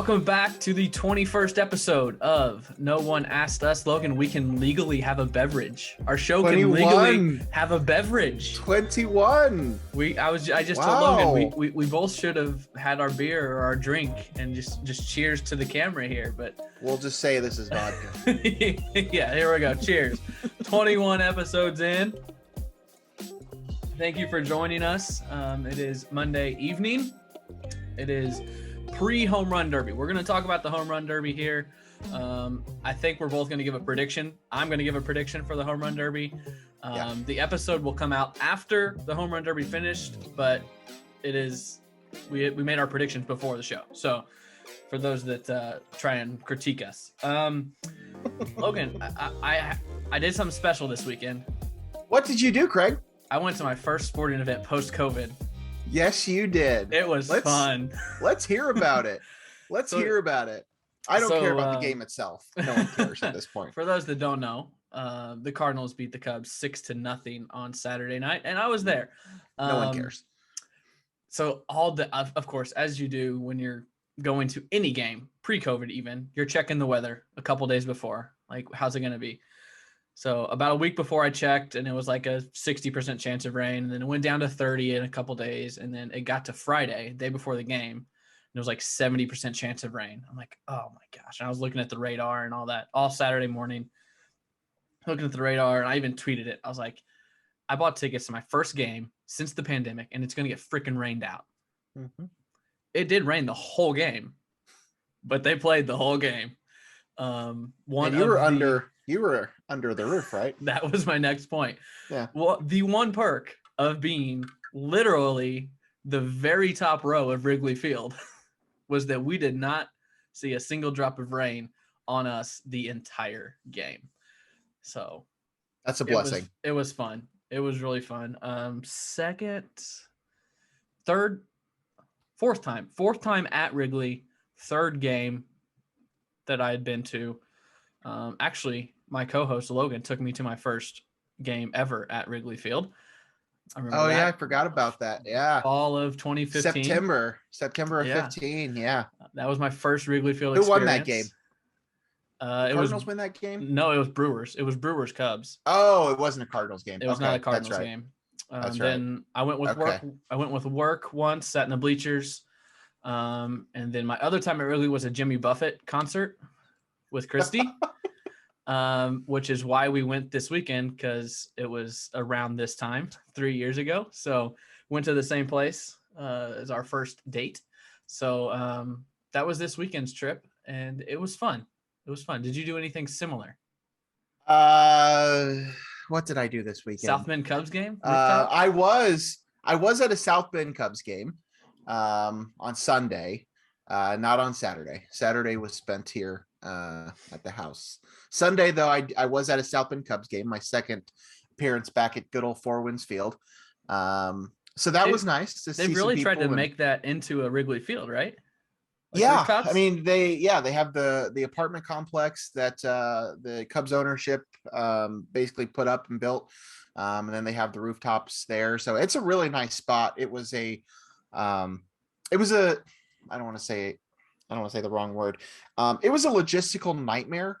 Welcome back to the 21st episode of No One Asked Us. Logan, we can legally have a beverage. Our show 21. can legally have a beverage. 21. I just told Logan we both should have had our beer or our drink and just cheers to the camera here, but we'll just say this is vodka. Yeah, here we go. Cheers. 21 episodes in. Thank you for joining us. It is Monday evening. It is pre-home run derby. We're going to talk about the home run derby here. I think we're both going to give a prediction. I'm going to give a prediction for the home run derby. The episode will come out after the home run derby finished, but it is we made our predictions before the show. So for those that try and critique us, Logan, I did something special this weekend. What did you do, Craig? I went to my first sporting event post-COVID. Yes, you did. It was fun. Let's hear about it. Hear about it. I don't care about the game itself. No one cares at this point. For those that don't know, the Cardinals beat the Cubs 6-0 on Saturday night, and I was there. No one cares. So of course, as you do when you're going to any game, pre-COVID even, you're checking the weather a couple days before. Like, how's it going to be? So about a week before I checked, and it was like a 60% chance of rain. And then it went down to 30 in a couple days. And then it got to Friday, day before the game, and it was like 70% chance of rain. I'm like, oh my gosh. And I was looking at the radar and all that all Saturday morning, looking at the radar. And I even tweeted it. I was like, I bought tickets to my first game since the pandemic, and it's going to get freaking rained out. Mm-hmm. It did rain the whole game, but they played the whole game. You were under the roof, right? That was my next point. Yeah. Well, the one perk of being literally the very top row of Wrigley Field was that we did not see a single drop of rain on us the entire game. So that's a blessing. It was fun. It was really fun. Fourth time at Wrigley, third game that I had been to. Actually, my co-host Logan took me to my first game ever at Wrigley Field. I forgot about that. Yeah. Fall of 2015. September of 15. Yeah. That was my first Wrigley Field experience. Who won that game? Cardinals win that game? No, it was Brewers. It was Brewers Cubs. Oh, it wasn't a Cardinals game. It was not a Cardinals game. Then I went with work. I went with work once, sat in the bleachers. And then my other time at Wrigley was a Jimmy Buffett concert with Christy. Which is why we went this weekend, because it was around this time 3 years ago. So went to the same place as our first date. So that was this weekend's trip, and it was fun. Did you do anything similar? What did I do this weekend? South Bend Cubs game? I was at a South Bend Cubs game on Sunday, not on Saturday. Saturday was spent here at the house. Sunday, though, I was at a South Bend Cubs game, my second appearance back at good old Four Winds Field. So that was nice to see. They've really tried to make that into a Wrigley Field, right? Like yeah, I mean they have the apartment complex that the Cubs ownership basically put up and built, and then they have the rooftops there. So it's a really nice spot. It was a I don't want to say the wrong word. It was a logistical nightmare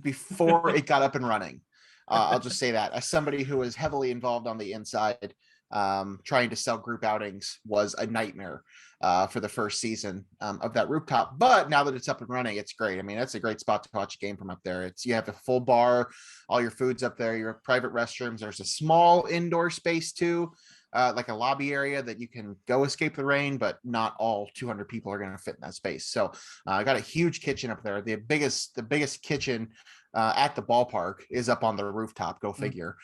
before it got up and running. I'll just say that as somebody who was heavily involved on the inside, trying to sell group outings was a nightmare for the first season of that rooftop. But now that it's up and running, it's great. I mean, that's a great spot to watch a game from up there. You have a full bar, all your food's up there, your private restrooms. There's a small indoor space too, like a lobby area that you can go escape the rain, but not all 200 people are going to fit in that space. So I got a huge kitchen up there. The biggest kitchen at the ballpark is up on the rooftop. Go figure.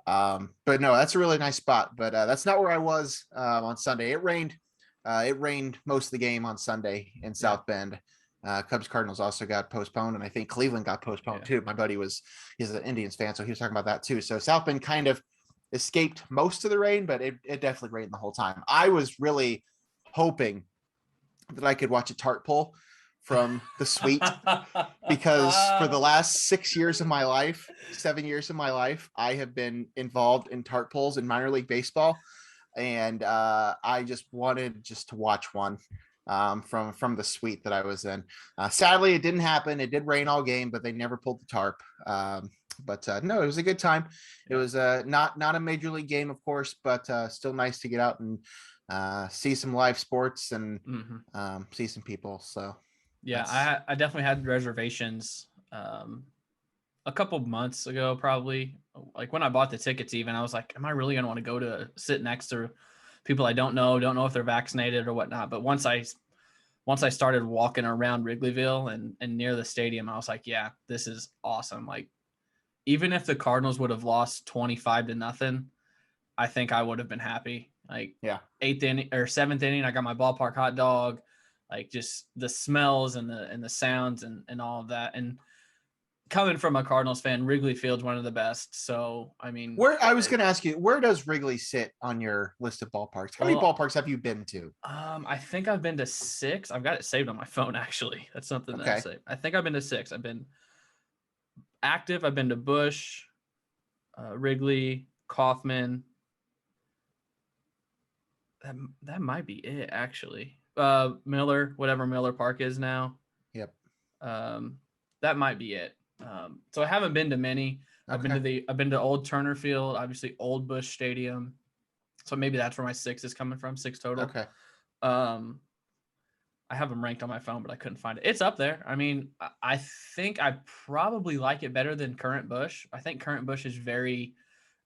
But no, that's a really nice spot. But that's not where I was on Sunday. It rained. It rained most of the game on Sunday in South Bend. Cubs Cardinals also got postponed, and I think Cleveland got postponed too. My buddy he's an Indians fan, so he was talking about that too. So South Bend kind of escaped most of the rain, but it definitely rained the whole time. I was really hoping that I could watch a tart pull from the suite because for the last 7 years of my life, I have been involved in tart pulls in minor league baseball. And I just wanted to watch one. from the suite that I was in. Sadly, it didn't happen. It did rain all game, but they never pulled the tarp. But no, it was a good time. It was not a major league game, of course, but still nice to get out and see some live sports and see some people. So yeah, I definitely had reservations a couple months ago, probably. Like when I bought the tickets, even I was like, am I really gonna want to go to sit next to people I don't know if they're vaccinated or whatnot? But once I started walking around Wrigleyville and near the stadium, I was like, yeah, this is awesome. Like, even if the Cardinals would have lost 25-0, I think I would have been happy. Like, eighth inning or seventh inning, I got my ballpark hot dog, like just the smells and the sounds and all of that. And coming from a Cardinals fan, Wrigley Field's one of the best. So, I mean, I was going to ask you, where does Wrigley sit on your list of ballparks? How many ballparks have you been to? I think I've been to 6. I've got it saved on my phone, actually. That's something that I saved. I think I've been to 6. I've been active. I've been to Busch, Wrigley, Kauffman. That might be it, actually. Miller, whatever Miller Park is now. Yep. That might be it. So I haven't been to many. I've been to Old Turner Field, obviously Old Busch Stadium. So maybe that's where my 6 is coming from, 6 total. Okay. I have them ranked on my phone, but I couldn't find it. It's up there. I mean, I think I probably like it better than Current Busch. I think Current Busch is very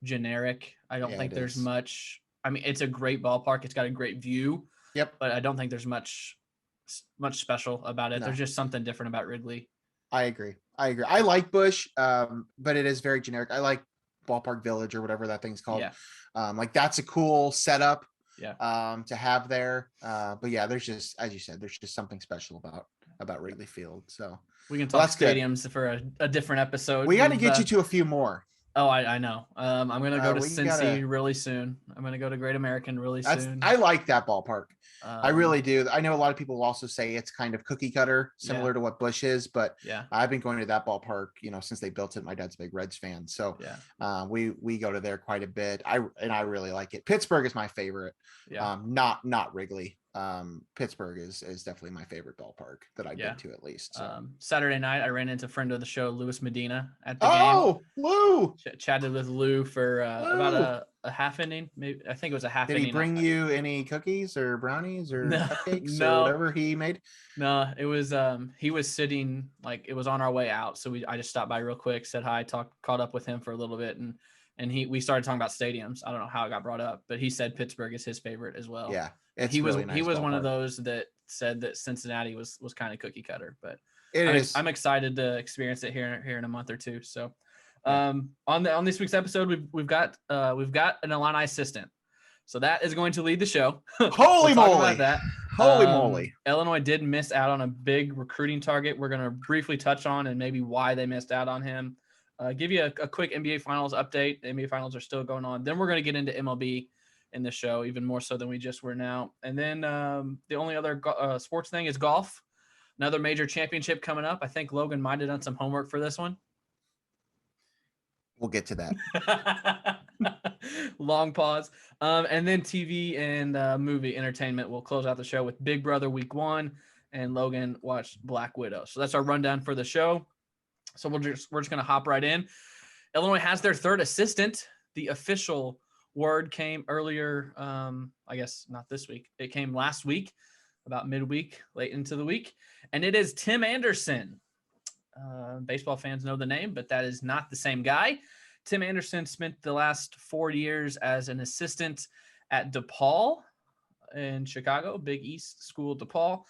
generic. I don't think there's much. I mean, it's a great ballpark. It's got a great view. Yep. But I don't think there's much special about it. No. There's just something different about Wrigley. I agree. I like Busch, but it is very generic. I like Ballpark Village or whatever that thing's called. Yeah. Like that's a cool setup. Yeah. To have there. But yeah, there's just, as you said, there's just something special about Wrigley Field. So we can talk stadiums for a different episode. We got to get you to a few more. Oh, I know. I'm going to go to Cincy really soon. I'm going to go to Great American really soon. I like that ballpark. I really do. I know a lot of people also say it's kind of cookie cutter, similar to what Busch is, but I've been going to that ballpark, since they built it. My dad's a big Reds fan. So we go to there quite a bit. I really like it. Pittsburgh is my favorite. Not Wrigley. Pittsburgh is definitely my favorite ballpark that I've been to, at least. So. Saturday night I ran into friend of the show, Louis Medina, at the game. Oh, Lou! Chatted with Lou for about a half inning. Maybe I think it was a half inning. Did he bring you any cookies or brownies or cupcakes or whatever he made? No, it was he was sitting, like, it was on our way out, so I just stopped by real quick, said hi, caught up with him for a little bit, and we started talking about stadiums. I don't know how it got brought up, but he said Pittsburgh is his favorite as well. Yeah. He was one of those that said that Cincinnati was kind of cookie cutter, but I'm excited to experience it here in a month or two. So on this week's episode, we've got an Illini assistant. So that is going to lead the show. Holy moly. Holy moly. Illinois did miss out on a big recruiting target. We're going to briefly touch on and maybe why they missed out on him. Give you a quick NBA Finals update. The NBA Finals are still going on. Then we're going to get into MLB in the show, even more so than we just were now. And then the only other sports thing is golf. Another major championship coming up. I think Logan might have done some homework for this one. We'll get to that. Long pause. And then TV and movie entertainment. We'll close out the show with Big Brother Week 1, and Logan watched Black Widow. So that's our rundown for the show. So we're just going to hop right in. Illinois has their third assistant. The official word came earlier, I guess not this week. It came last week, about midweek, late into the week. And it is Tim Anderson. Baseball fans know the name, but that is not the same guy. Tim Anderson spent the last 4 years as an assistant at DePaul in Chicago, Big East School DePaul.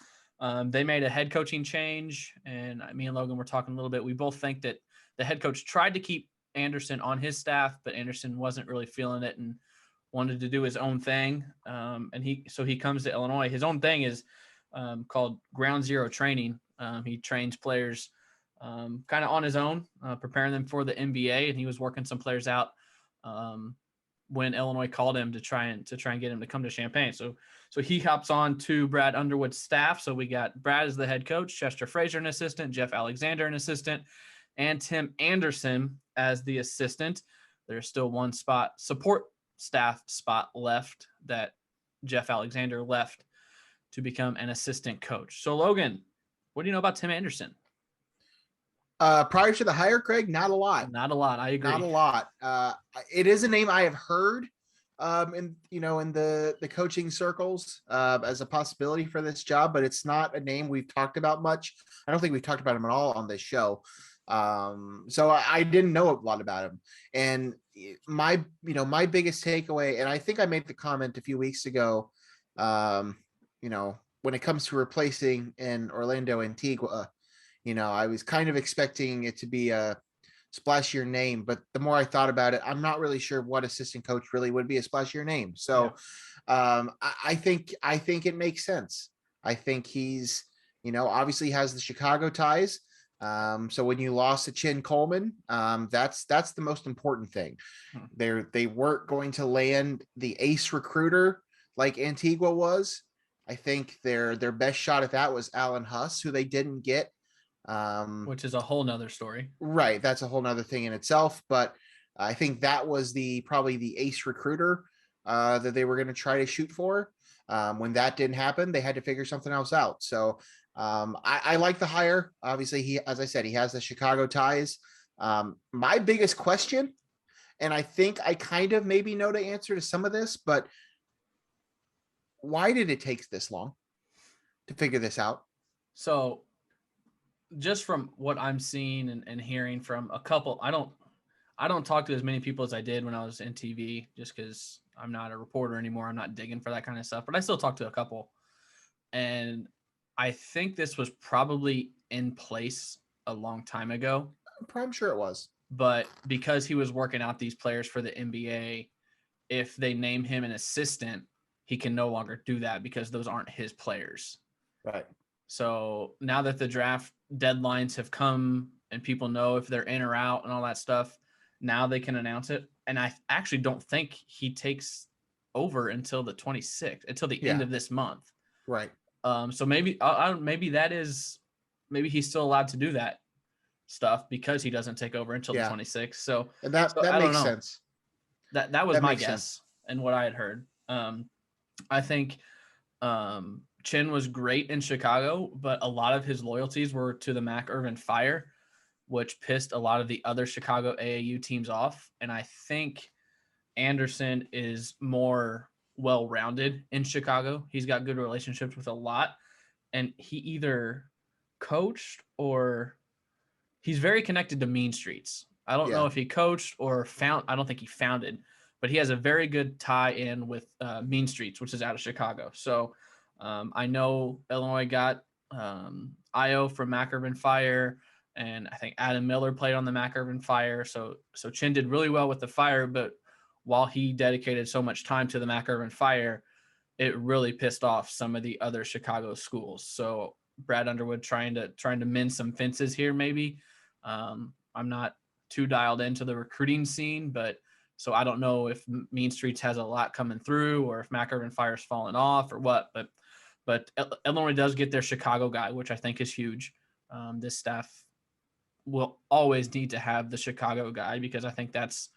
They made a head coaching change, and me and Logan were talking a little bit. We both think that the head coach tried to keep Anderson on his staff, but Anderson wasn't really feeling it and wanted to do his own thing. And he comes to Illinois. His own thing is called Ground Zero Training. He trains players kind of on his own, preparing them for the NBA, and he was working some players out when Illinois called him to try and get him to come to Champaign. So he hops on to Brad Underwood's staff. So we got Brad as the head coach, Chester Frazier an assistant, Jeff Alexander an assistant, and Tim Anderson as the assistant. There's still one support staff spot left that Jeff Alexander left to become an assistant coach. So Logan, what do you know about Tim Anderson? Prior to the hire, Craig, not a lot. Not a lot. I agree. Not a lot. It is a name I have heard in the coaching circles as a possibility for this job, but it's not a name we've talked about much. I don't think we've talked about him at all on this show. So I didn't know a lot about him. And my biggest takeaway, and I think I made the comment a few weeks ago, when it comes to replacing in Orlando Antigua, I was kind of expecting it to be a splashier name, but the more I thought about it, I'm not really sure what assistant coach really would be a splashier name. So I think it makes sense. I think he's, obviously has the Chicago ties. So when you lost to Chin Coleman, that's the most important thing. They weren't going to land the ace recruiter like Antigua was. I think their best shot at that was Alan Huss, who they didn't get. Which is a whole nother story. Right. That's a whole nother thing in itself. But I think that was probably the ace recruiter that they were going to try to shoot for. When that didn't happen, they had to figure something else out. So I like the hire. Obviously, as I said, he has the Chicago ties. My biggest question, and I think I kind of maybe know the answer to some of this, but why did it take this long to figure this out? So just from what I'm seeing and hearing from a couple, I don't talk to as many people as I did when I was in TV, just because I'm not a reporter anymore. I'm not digging for that kind of stuff, but I still talk to a couple. And I think this was probably in place a long time ago. I'm sure it was. But because he was working out these players for the NBA, if they name him an assistant, he can no longer do that because those aren't his players. Right. So now that the draft deadlines have come and people know if they're in or out and all that stuff, now they can announce it. And I actually don't think he takes over until the 26th, until the end of this month. Right. So maybe maybe he's still allowed to do that stuff because he doesn't take over until the 26th. So and that makes sense. That was my guess and what I had heard. I think Chin was great in Chicago, but a lot of his loyalties were to the Mac Irvin Fire, which pissed a lot of the other Chicago AAU teams off. And I think Anderson is more well-rounded in Chicago. He's got good relationships with a lot, and he either coached or he's very connected to Mean Streets. I don't know if he coached or I don't think he founded, but he has a very good tie-in with Mean Streets, which is out of Chicago. So I know Illinois got Io from Mac Irvin Fire, and I think Adam Miller played on the Mac Irvin Fire. So Chin did really well with the Fire, but while he dedicated so much time to the Mac Irvin Fire, it really pissed off some of the other Chicago schools. So Brad Underwood trying to mend some fences here, maybe. I'm not too dialed into the recruiting scene, but so I don't know if Mean Streets has a lot coming through or if Mac Irvin Fire's fallen off or what, but Illinois does get their Chicago guy, which I think is huge. This staff will always need to have the Chicago guy because I think that's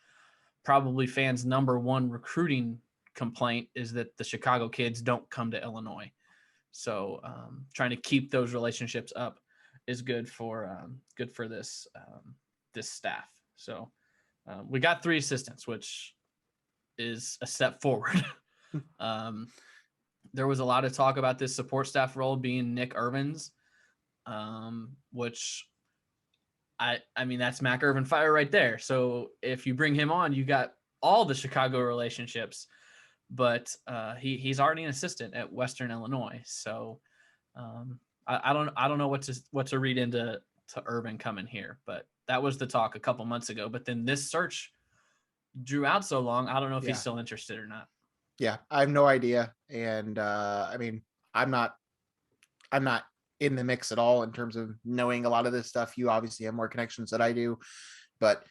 probably fans' number one recruiting complaint is that the Chicago kids don't come to Illinois. So trying to keep those relationships up is good for this staff. So we got 3 assistants, which is a step forward. There was a lot of talk about this support staff role being Nick Irvin's, which I mean, that's Mac Irvin Fire right there. So if you bring him on, you got all the Chicago relationships, but he's already an assistant at Western Illinois. So I don't know what to read into Irvin coming here, but that was the talk a couple months ago. But then this search drew out so long, I don't know if he's still interested or not. Yeah, I have no idea. And I mean, I'm not in the mix at all in terms of knowing a lot of this stuff. You obviously have more connections than I do, but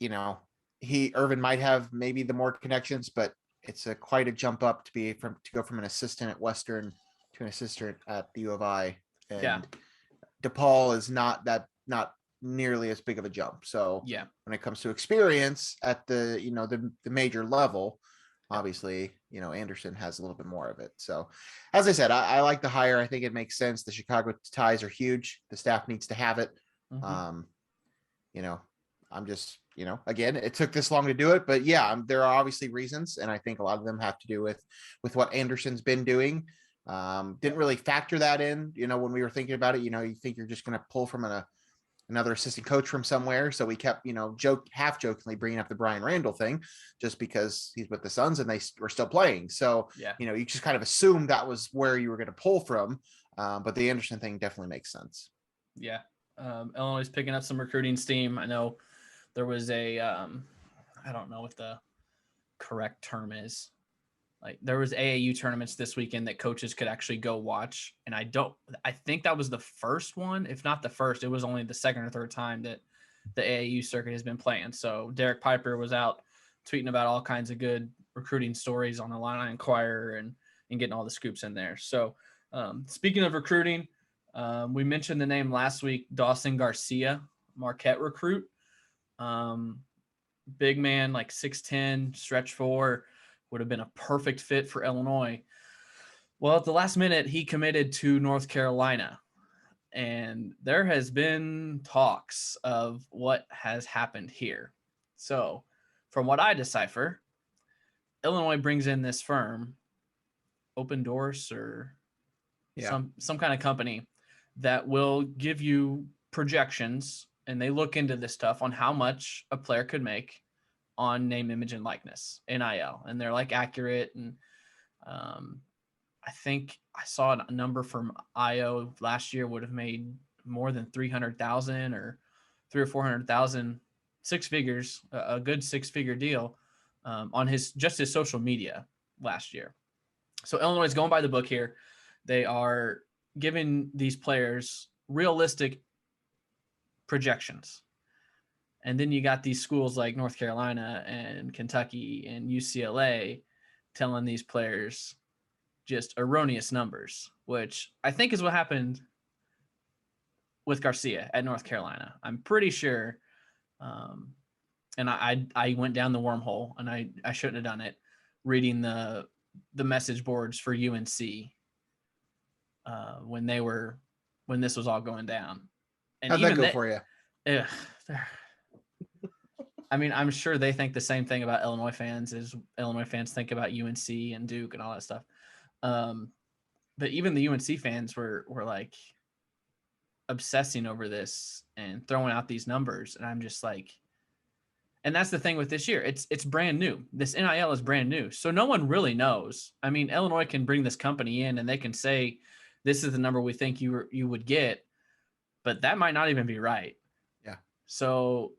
Irvin might have maybe the more connections, but it's quite a jump up to go from an assistant at Western to an assistant at the U of I. And DePaul is not nearly as big of a jump. So when it comes to experience at the major level, obviously, Anderson has a little bit more of it. So as I said, I like the hire. I think it makes sense. The Chicago ties are huge. The staff needs to have it. Mhm. I'm just, again, it took this long to do it, but yeah, there are obviously reasons. And I think a lot of them have to do with what Anderson's been doing. Didn't really factor that in, when we were thinking about it. You think you're just going to pull from another assistant coach from somewhere. So we kept, half jokingly bringing up the Brian Randall thing just because he's with the Suns and they were still playing. So, Yeah. You just kind of assumed that was where you were going to pull from. But the Anderson thing definitely makes sense. Yeah. Illinois is picking up some recruiting steam. I know there was I don't know what the correct term is. Like there was AAU tournaments this weekend that coaches could actually go watch. And I think that was the first one. If not the first, it was only the second or third time that the AAU circuit has been playing. So Derek Piper was out tweeting about all kinds of good recruiting stories on the Illini Inquirer and getting all the scoops in there. So speaking of recruiting, we mentioned the name last week, Dawson Garcia, Marquette recruit. Big man, like 6'10", stretch 4, would have been a perfect fit for Illinois. Well, at the last minute, he committed to North Carolina. And there has been talks of what has happened here. So from what I decipher, Illinois brings in this firm, Open Doors or some kind of company that will give you projections, and they look into this stuff on how much a player could make on name, image, and likeness, NIL, and they're like accurate. And I think I saw a number from IO last year would have made more than 300,000 or 300,000 or 400,000, 6 figures, a good 6-figure deal on his social media last year. So Illinois is going by the book here. They are giving these players realistic projections. And then you got these schools like North Carolina and Kentucky and UCLA telling these players just erroneous numbers, which I think is what happened with Garcia at North Carolina. I'm pretty sure. And I went down the wormhole, and I shouldn't have done it, reading the message boards for UNC when this was all going down. And how'd that go for you? I mean, I'm sure they think the same thing about Illinois fans as Illinois fans think about UNC and Duke and all that stuff. But even the UNC fans were like obsessing over this and throwing out these numbers. And I'm just like, and that's the thing with this year. It's brand new. This NIL is brand new. So no one really knows. I mean, Illinois can bring this company in and they can say, this is the number we think you would get, but that might not even be right. Yeah. So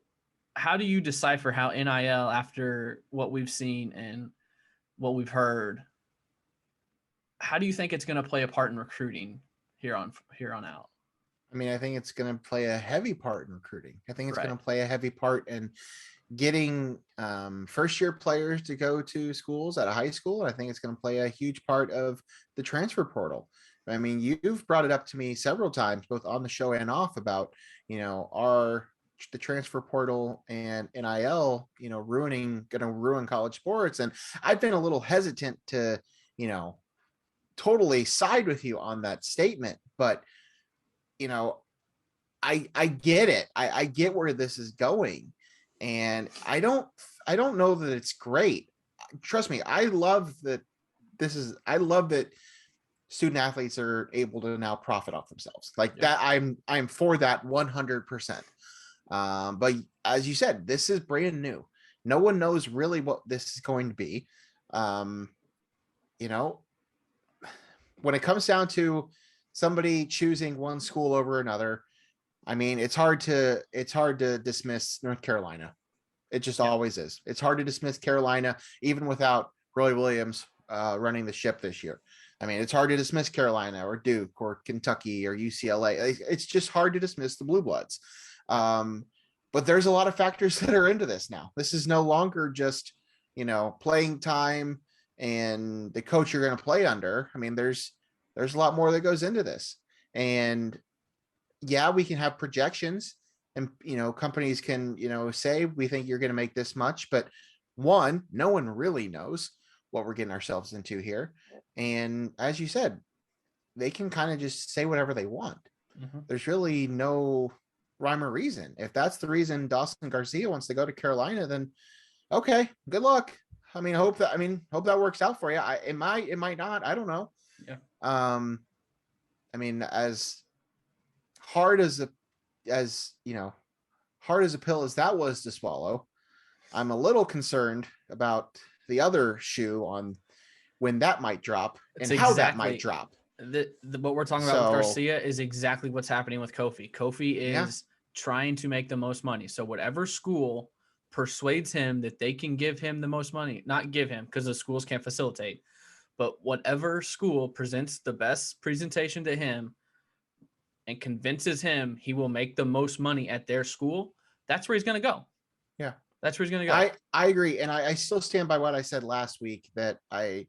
how do you decipher how NIL, after what we've seen and what we've heard, how do you think it's going to play a part in recruiting here on out? I mean, I think it's going to play a heavy part in recruiting. I think it's going to play a heavy part in getting first-year players to go to schools at a high school. I think it's going to play a huge part of the transfer portal. I mean, you've brought it up to me several times, both on the show and off, about, the transfer portal and NIL, going to ruin college sports. And I've been a little hesitant to, totally side with you on that statement, but, I get it. I get where this is going, and I don't know that it's great. Trust me. I love that student athletes are able to now profit off themselves like that. I'm for that 100%. But as you said, this is brand new. No one knows really what this is going to be. When it comes down to somebody choosing one school over another, I mean, it's hard to dismiss North Carolina. It just always is. It's hard to dismiss Carolina, even without Roy Williams running the ship this year. I mean, it's hard to dismiss Carolina or Duke or Kentucky or UCLA. It's just hard to dismiss the Blue Bloods. But there's a lot of factors that are into this now. This is no longer just, playing time and the coach you're going to play under. I mean, there's a lot more that goes into this. And yeah, we can have projections and, companies can, say, we think you're going to make this much, but one, no one really knows. what we're getting ourselves into here. And as you said, they can kind of just say whatever they want. There's really no rhyme or reason. If that's the reason Dawson Garcia wants to go to Carolina, then okay, good luck. I mean, hope that works out for you. It might not. I don't know. Yeah. I mean, as hard as a pill as that was to swallow, I'm a little concerned about the other shoe on when that might drop and how that might drop. What we're talking about with Garcia is exactly what's happening with Kofi. Kofi is trying to make the most money. So whatever school persuades him that they can give him the most money, not give him because the schools can't facilitate, but whatever school presents the best presentation to him and convinces him he will make the most money at their school, that's where he's going to go. Yeah. That's where he's going to go. I agree. And I still stand by what I said last week that and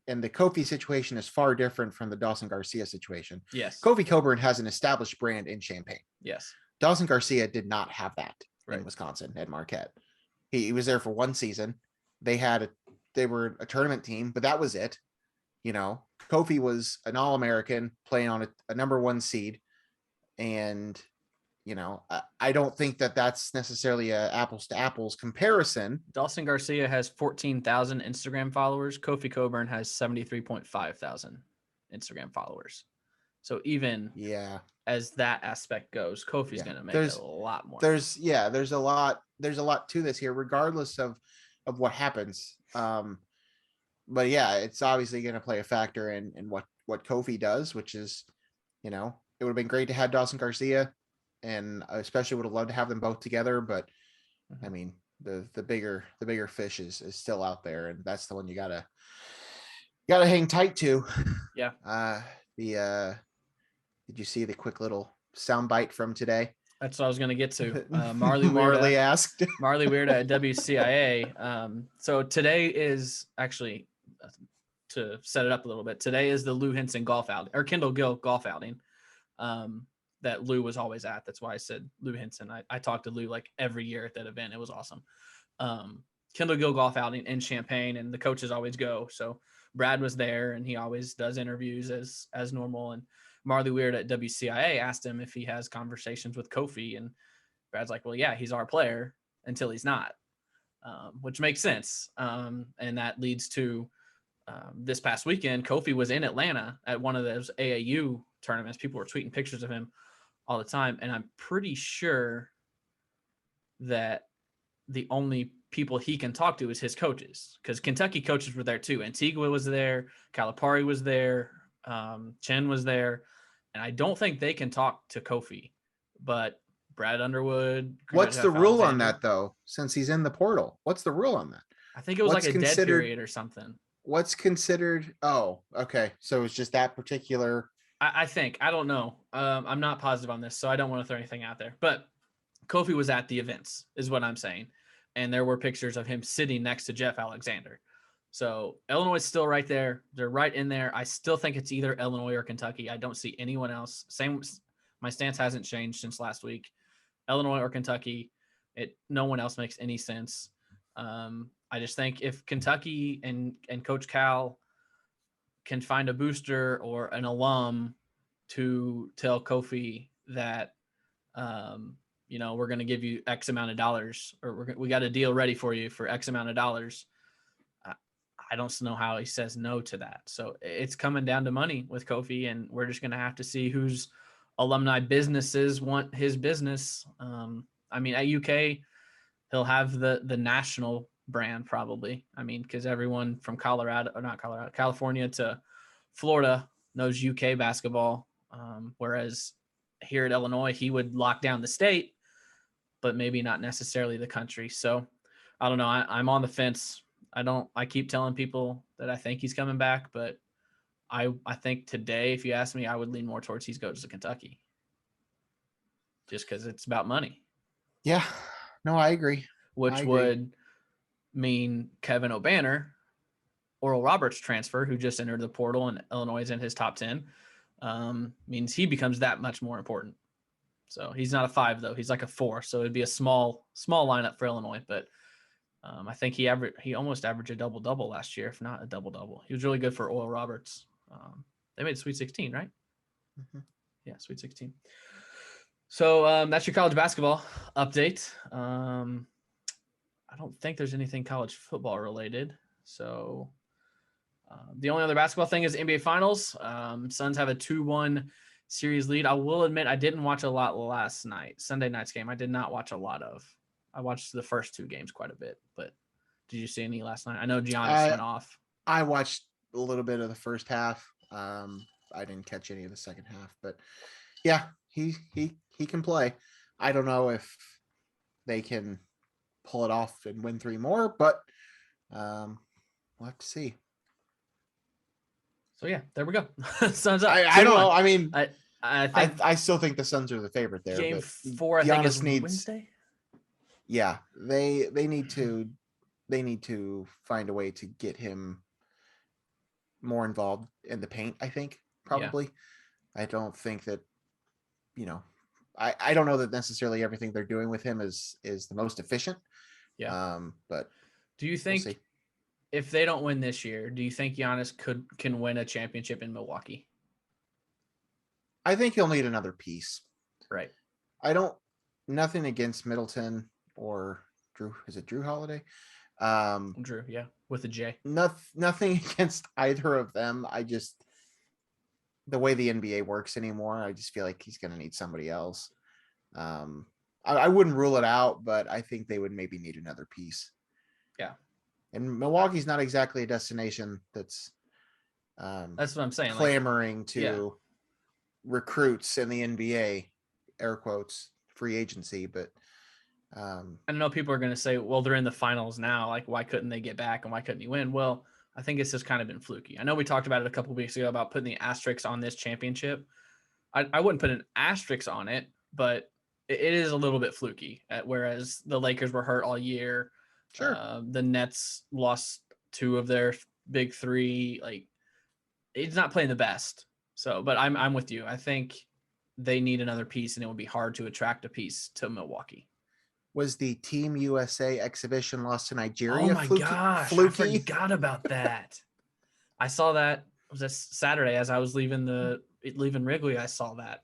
the Kofi situation is far different from the Dawson Garcia situation. Yes. Kofi Coburn has an established brand in Champaign. Yes. Dawson Garcia did not have that in Wisconsin at Marquette. He was there for one season. They were a tournament team, but that was it. Kofi was an All-American playing on a number one seed. And, I don't think that that's necessarily a apples to apples comparison. Dawson Garcia has 14,000 Instagram followers. Kofi Coburn has 73.5 thousand Instagram followers. So even as that aspect goes, Kofi's going to make a lot more. There's a lot to this here, regardless of what happens. But yeah, it's obviously going to play a factor in what Kofi does, which is, it would have been great to have Dawson Garcia, and I especially would have loved to have them both together. But I mean, the bigger fish is still out there, and that's the one you gotta hang tight to. Yeah. Did you see the quick little soundbite from today? That's what I was going to get to. Marley asked. Marley Weirda at WCIA. So today is actually, to set it up a little bit, today is the Lou Henson golf outing, or Kendall Gill golf outing, that Lou was always at. That's why I said Lou Henson. I talked to Lou like every year at that event. It was awesome. Kendall Gill golf outing in Champaign, and the coaches always go. So Brad was there, and he always does interviews as normal. And Marley Weird at WCIA asked him if he has conversations with Kofi, and Brad's like, well, yeah, he's our player until he's not, which makes sense. And that leads to this past weekend, Kofi was in Atlanta at one of those AAU tournaments. People were tweeting pictures of him all the time. And I'm pretty sure that the only people he can talk to is his coaches, because Kentucky coaches were there too. Antigua was there. Calipari was there. Chen was there. And I don't think they can talk to Kofi, but Brad Underwood. What's the rule on that though? Since he's in the portal, what's the rule on that? I think it was like a dead period or something. What's considered? Oh, okay. So it's just that particular. I think, I don't know. I'm not positive on this, so I don't want to throw anything out there, but Kofi was at the events is what I'm saying. And there were pictures of him sitting next to Jeff Alexander. So Illinois is still right there. They're right in there. I still think it's either Illinois or Kentucky. I don't see anyone else. My stance hasn't changed since last week. Illinois or Kentucky. No one else makes any sense. I just think if Kentucky and Coach Cal can find a booster or an alum to tell Kofi that, we're going to give you X amount of dollars, or we got a deal ready for you for X amount of dollars. I don't know how he says no to that. So it's coming down to money with Kofi, and we're just going to have to see whose alumni businesses want his business. At UK, he'll have the national brand probably. Because everyone from California to Florida knows UK basketball. Whereas here at Illinois, he would lock down the state, but maybe not necessarily the country. So I don't know. I'm on the fence. I keep telling people that I think he's coming back, but I think today, if you ask me, I would lean more towards he goes to Kentucky, just because it's about money. Yeah, no, I agree. Which would mean Kevin O'Banner, Oral Roberts transfer, who just entered the portal and Illinois is in his top 10, means he becomes that much more important. So he's not a 5 though. He's like a 4. So it'd be a small lineup for Illinois, but I think he almost averaged a double-double last year, if not a double-double. He was really good for Oral Roberts. They made Sweet 16, right? Mm-hmm. Yeah, Sweet 16. So that's your college basketball update. I don't think there's anything college football related. So the only other basketball thing is NBA Finals. Suns have a 2-1 series lead. I will admit I didn't watch a lot last night. Sunday night's game I did not watch a lot of. I watched the first 2 games quite a bit, but did you see any last night? I know Giannis went off. I watched a little bit of the first half. I didn't catch any of the second half, but yeah, he can play. I don't know if they can pull it off and win 3 more, but we'll have to see. So yeah, there we go. Suns up. I don't know. I mean, I still think the Suns are the favorite there. Game but 4, I think, is Wednesday. Yeah, they need to find a way to get him more involved in the paint. I think probably. Yeah. I don't think that, I don't know that necessarily everything they're doing with him is the most efficient. Yeah. But do you think if they don't win this year, do you think Giannis can win a championship in Milwaukee? I think he'll need another piece. Right. Nothing against Middleton or Drew. Is it Drew Holiday? Drew, yeah, with a J. Nothing against either of them. The way the NBA works anymore, I just feel like he's going to need somebody else. I wouldn't rule it out, but I think they would maybe need another piece. Yeah. And Milwaukee's not exactly a destination that's what I'm saying. Clamoring to recruits in the NBA, air quotes, free agency. But I know people are going to say, well, they're in the finals now. Like, why couldn't they get back and why couldn't he win? Well, I think it's just kind of been fluky. I know we talked about it a couple of weeks ago about putting the asterisks on this championship. I wouldn't put an asterisk on it, but it is a little bit fluky. Whereas the Lakers were hurt all year. Sure. The Nets lost 2 of their big 3. Like, he's not playing the best. So, but I'm with you. I think they need another piece, and it would be hard to attract a piece to Milwaukee. Was the Team USA exhibition loss to Nigeria? Oh my gosh, fluky? I forgot about that. I saw that. It was a Saturday as I was leaving Wrigley. I saw that.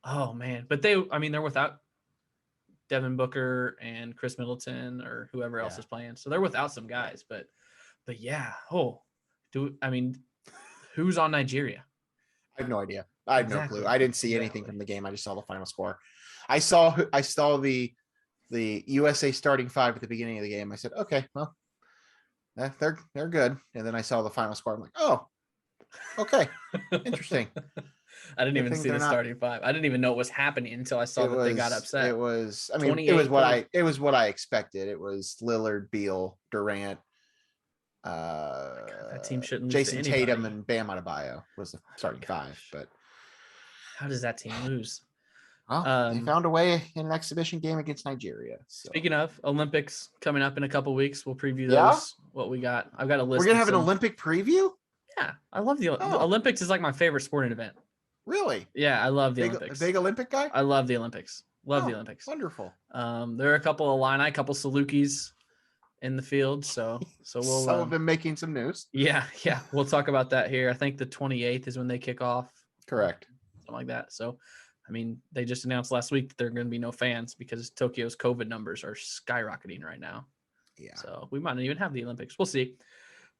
Oh man, but they're without Devin Booker and Chris Middleton or whoever else is playing, so they're without some guys. But yeah. Who's on Nigeria? I have no idea. I have no clue. I didn't see anything from the game. I just saw the final score. I saw the USA starting 5 at the beginning of the game. I said, okay, well, they're good. And then I saw the final score. I'm like, oh, okay, interesting. I didn't even see the starting 5. I didn't even know what was happening until I saw that they got upset. It was what I expected. It was Lillard, Beal, Durant. That team shouldn't lose Jason to Tatum and Bam Adebayo was the starting 5. But how does that team lose? Well, they found a way in an exhibition game against Nigeria. So. Speaking of Olympics coming up in a couple weeks, we'll preview those. What we got? I've got a list. We're gonna have an Olympic preview. Yeah, I love the Olympics. Is like my favorite sporting event. Really? Yeah, I love the Olympics. A big Olympic guy. I love the Olympics. Love the Olympics. Wonderful. There are a couple of Illini, a couple Salukis in the field. So we'll some of them making some news. Yeah. We'll talk about that here. I think the 28th is when they kick off. Correct. Something like that. So, they just announced last week that there are going to be no fans because Tokyo's COVID numbers are skyrocketing right now. Yeah. So we might not even have the Olympics. We'll see.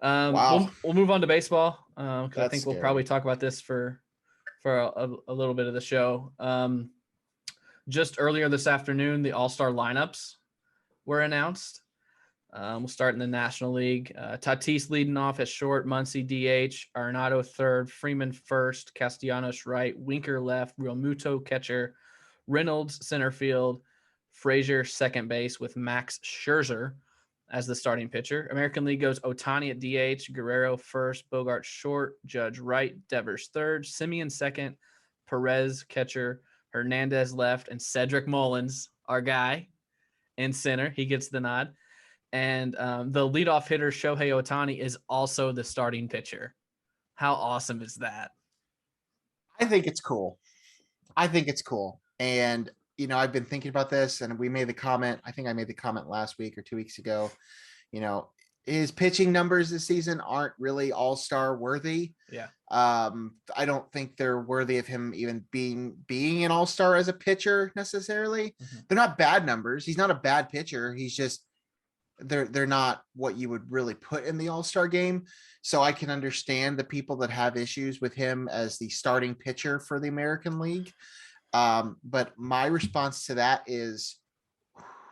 Wow. We'll move on to baseball because I think scary. we'll probably talk about this for a little bit of the show. Just earlier this afternoon, the All-Star lineups were announced. We'll start in the National League. Tatis leading off at short, Muncy DH, Arenado third, Freeman first, Castellanos right, Winker left, Realmuto catcher, Reynolds center field, Frazier second base with Max Scherzer as the starting pitcher. American League goes Ohtani at DH, Guerrero first, Bogart short, Judge right, Devers third, Simeon second, Perez catcher, Hernandez left, and Cedric Mullins, our guy, in center. He gets the nod. And the leadoff hitter, Shohei Ohtani, is also the starting pitcher. How awesome is that? I think it's cool. And, I've been thinking about this, and we made the comment. I think I made the comment last week or 2 weeks ago. His pitching numbers this season aren't really all-star worthy. Yeah. I don't think they're worthy of him even being an all-star as a pitcher necessarily. They're not bad numbers. He's not a bad pitcher. He's just they're not what you would really put in the all-star game. So I can understand the people that have issues with him as the starting pitcher for the American League. But my response to that is,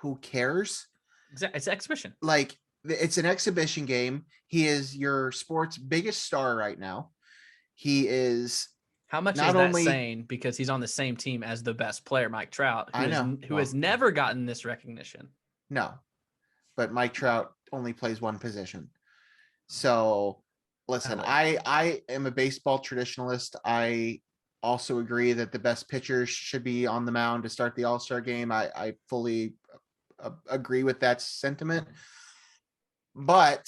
who cares? It's an exhibition. Like, it's an exhibition game. He is your sport's biggest star right now. He is. How much is that saying? Because he's on the same team as the best player, Mike Trout, who has never gotten this recognition. No, but Mike Trout only plays one position. So listen, I am a baseball traditionalist. I also agree that the best pitchers should be on the mound to start the All-Star game. I fully agree with that sentiment. But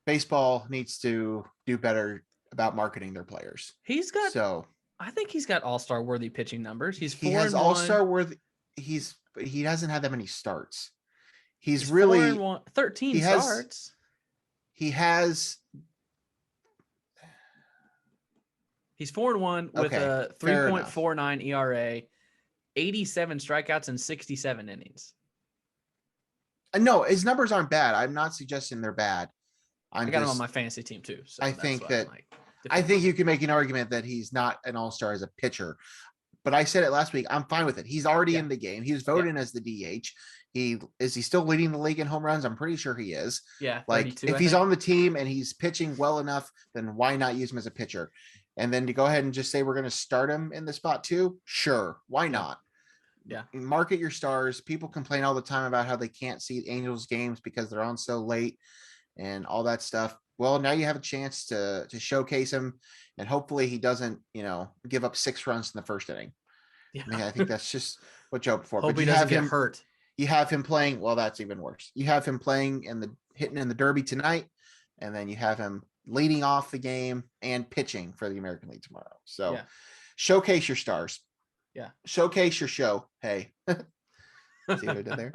baseball needs to do better about marketing their players. I think he's got all-star worthy pitching numbers. He has all-star worthy. He hasn't had that many starts. He's 13 starts. He's 4-1 with a 3.49 ERA, 87 strikeouts and 67 innings. No, his numbers aren't bad. I'm not suggesting they're bad. I got him on my fantasy team too. So I think you can make an argument that he's not an all-star as a pitcher. But I said it last week. I'm fine with it. He's already in the game. He was voted in as the DH. Is he still leading the league in home runs? I'm pretty sure he is. Yeah. Like, if he's on the team and he's pitching well enough, then why not use him as a pitcher? And then to go ahead and just say we're going to start him in the spot too. Sure. Why not? Yeah. Market your stars. People complain all the time about how they can't see Angels games because they're on so late and all that stuff. Well, now you have a chance to showcase him, and hopefully he doesn't, give up 6 runs in the first inning. Yeah. I think that's just what Joe before. Hope he doesn't get hurt. You have him playing. Well, that's even worse. You have him playing hitting in the Derby tonight, and then you have him leading off the game and pitching for the American League tomorrow. So showcase your stars. Yeah. Showcase your show. Hey. See what I did there?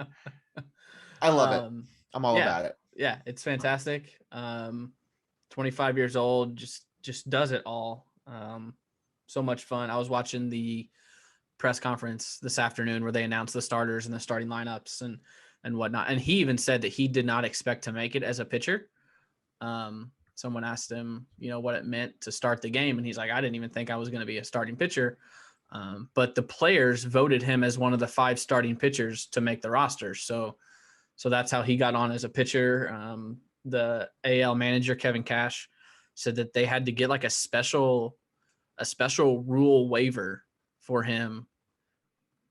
I love it. I'm all about it. Yeah, it's fantastic. 25 years old, just does it all. So much fun. I was watching the press conference this afternoon where they announced the starters and the starting lineups and whatnot. And he even said that he did not expect to make it as a pitcher. Someone asked him, what it meant to start the game. And he's like, I didn't even think I was going to be a starting pitcher. But the players voted him as one of the 5 starting pitchers to make the roster. So that's how he got on as a pitcher. The AL manager, Kevin Cash, said that they had to get like a special rule waiver for him.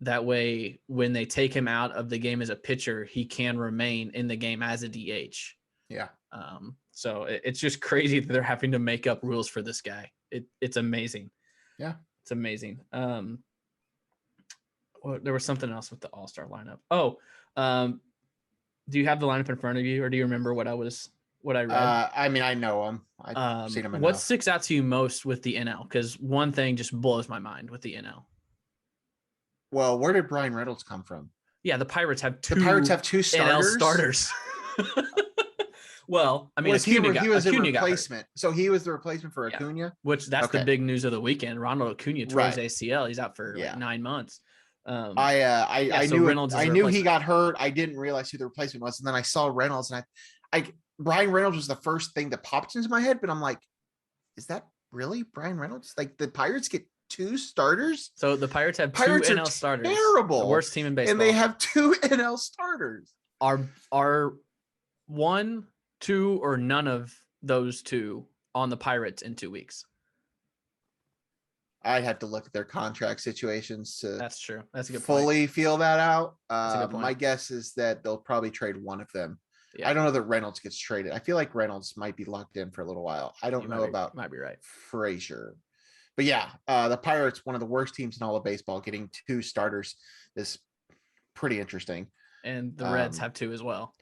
That way, when they take him out of the game as a pitcher, he can remain in the game as a DH. Yeah. So it's just crazy that they're having to make up rules for this guy. It's amazing. Yeah. It's amazing. There was something else with the All-Star lineup. Do you have the lineup in front of you, or do you remember what I read? I know him. I've seen him enough. What sticks out to you most with the NL? Because one thing just blows my mind with the NL. Well, where did Brian Reynolds come from? Yeah, the Pirates have two starters. NL starters. Well, I mean, he was a replacement. So he was the replacement for Acuna? Which that's the big news of the weekend. Ronald Acuna tore his ACL. He's out for 9 months. I knew he got hurt. I didn't realize who the replacement was. And then I saw Reynolds, and Brian Reynolds was the first thing that popped into my head, but I'm like, is that really Brian Reynolds? Like, the Pirates get 2 starters? So the Pirates have 2 NL starters. Terrible. The worst team in baseball. And they have 2 NL starters. Are 1, 2, or none of those 2 on the Pirates in 2 weeks? I'd have to look at their contract situations to. That's true. That's a good fully point. Feel that out. That's a good point. My guess is that they'll probably trade one of them. Yeah. I don't know that Reynolds gets traded. I feel like Reynolds might be locked in for a little while. I don't know about. Might be right. Frazier, but yeah, the Pirates, one of the worst teams in all of baseball, getting 2 starters is pretty interesting. And the Reds have 2 as well.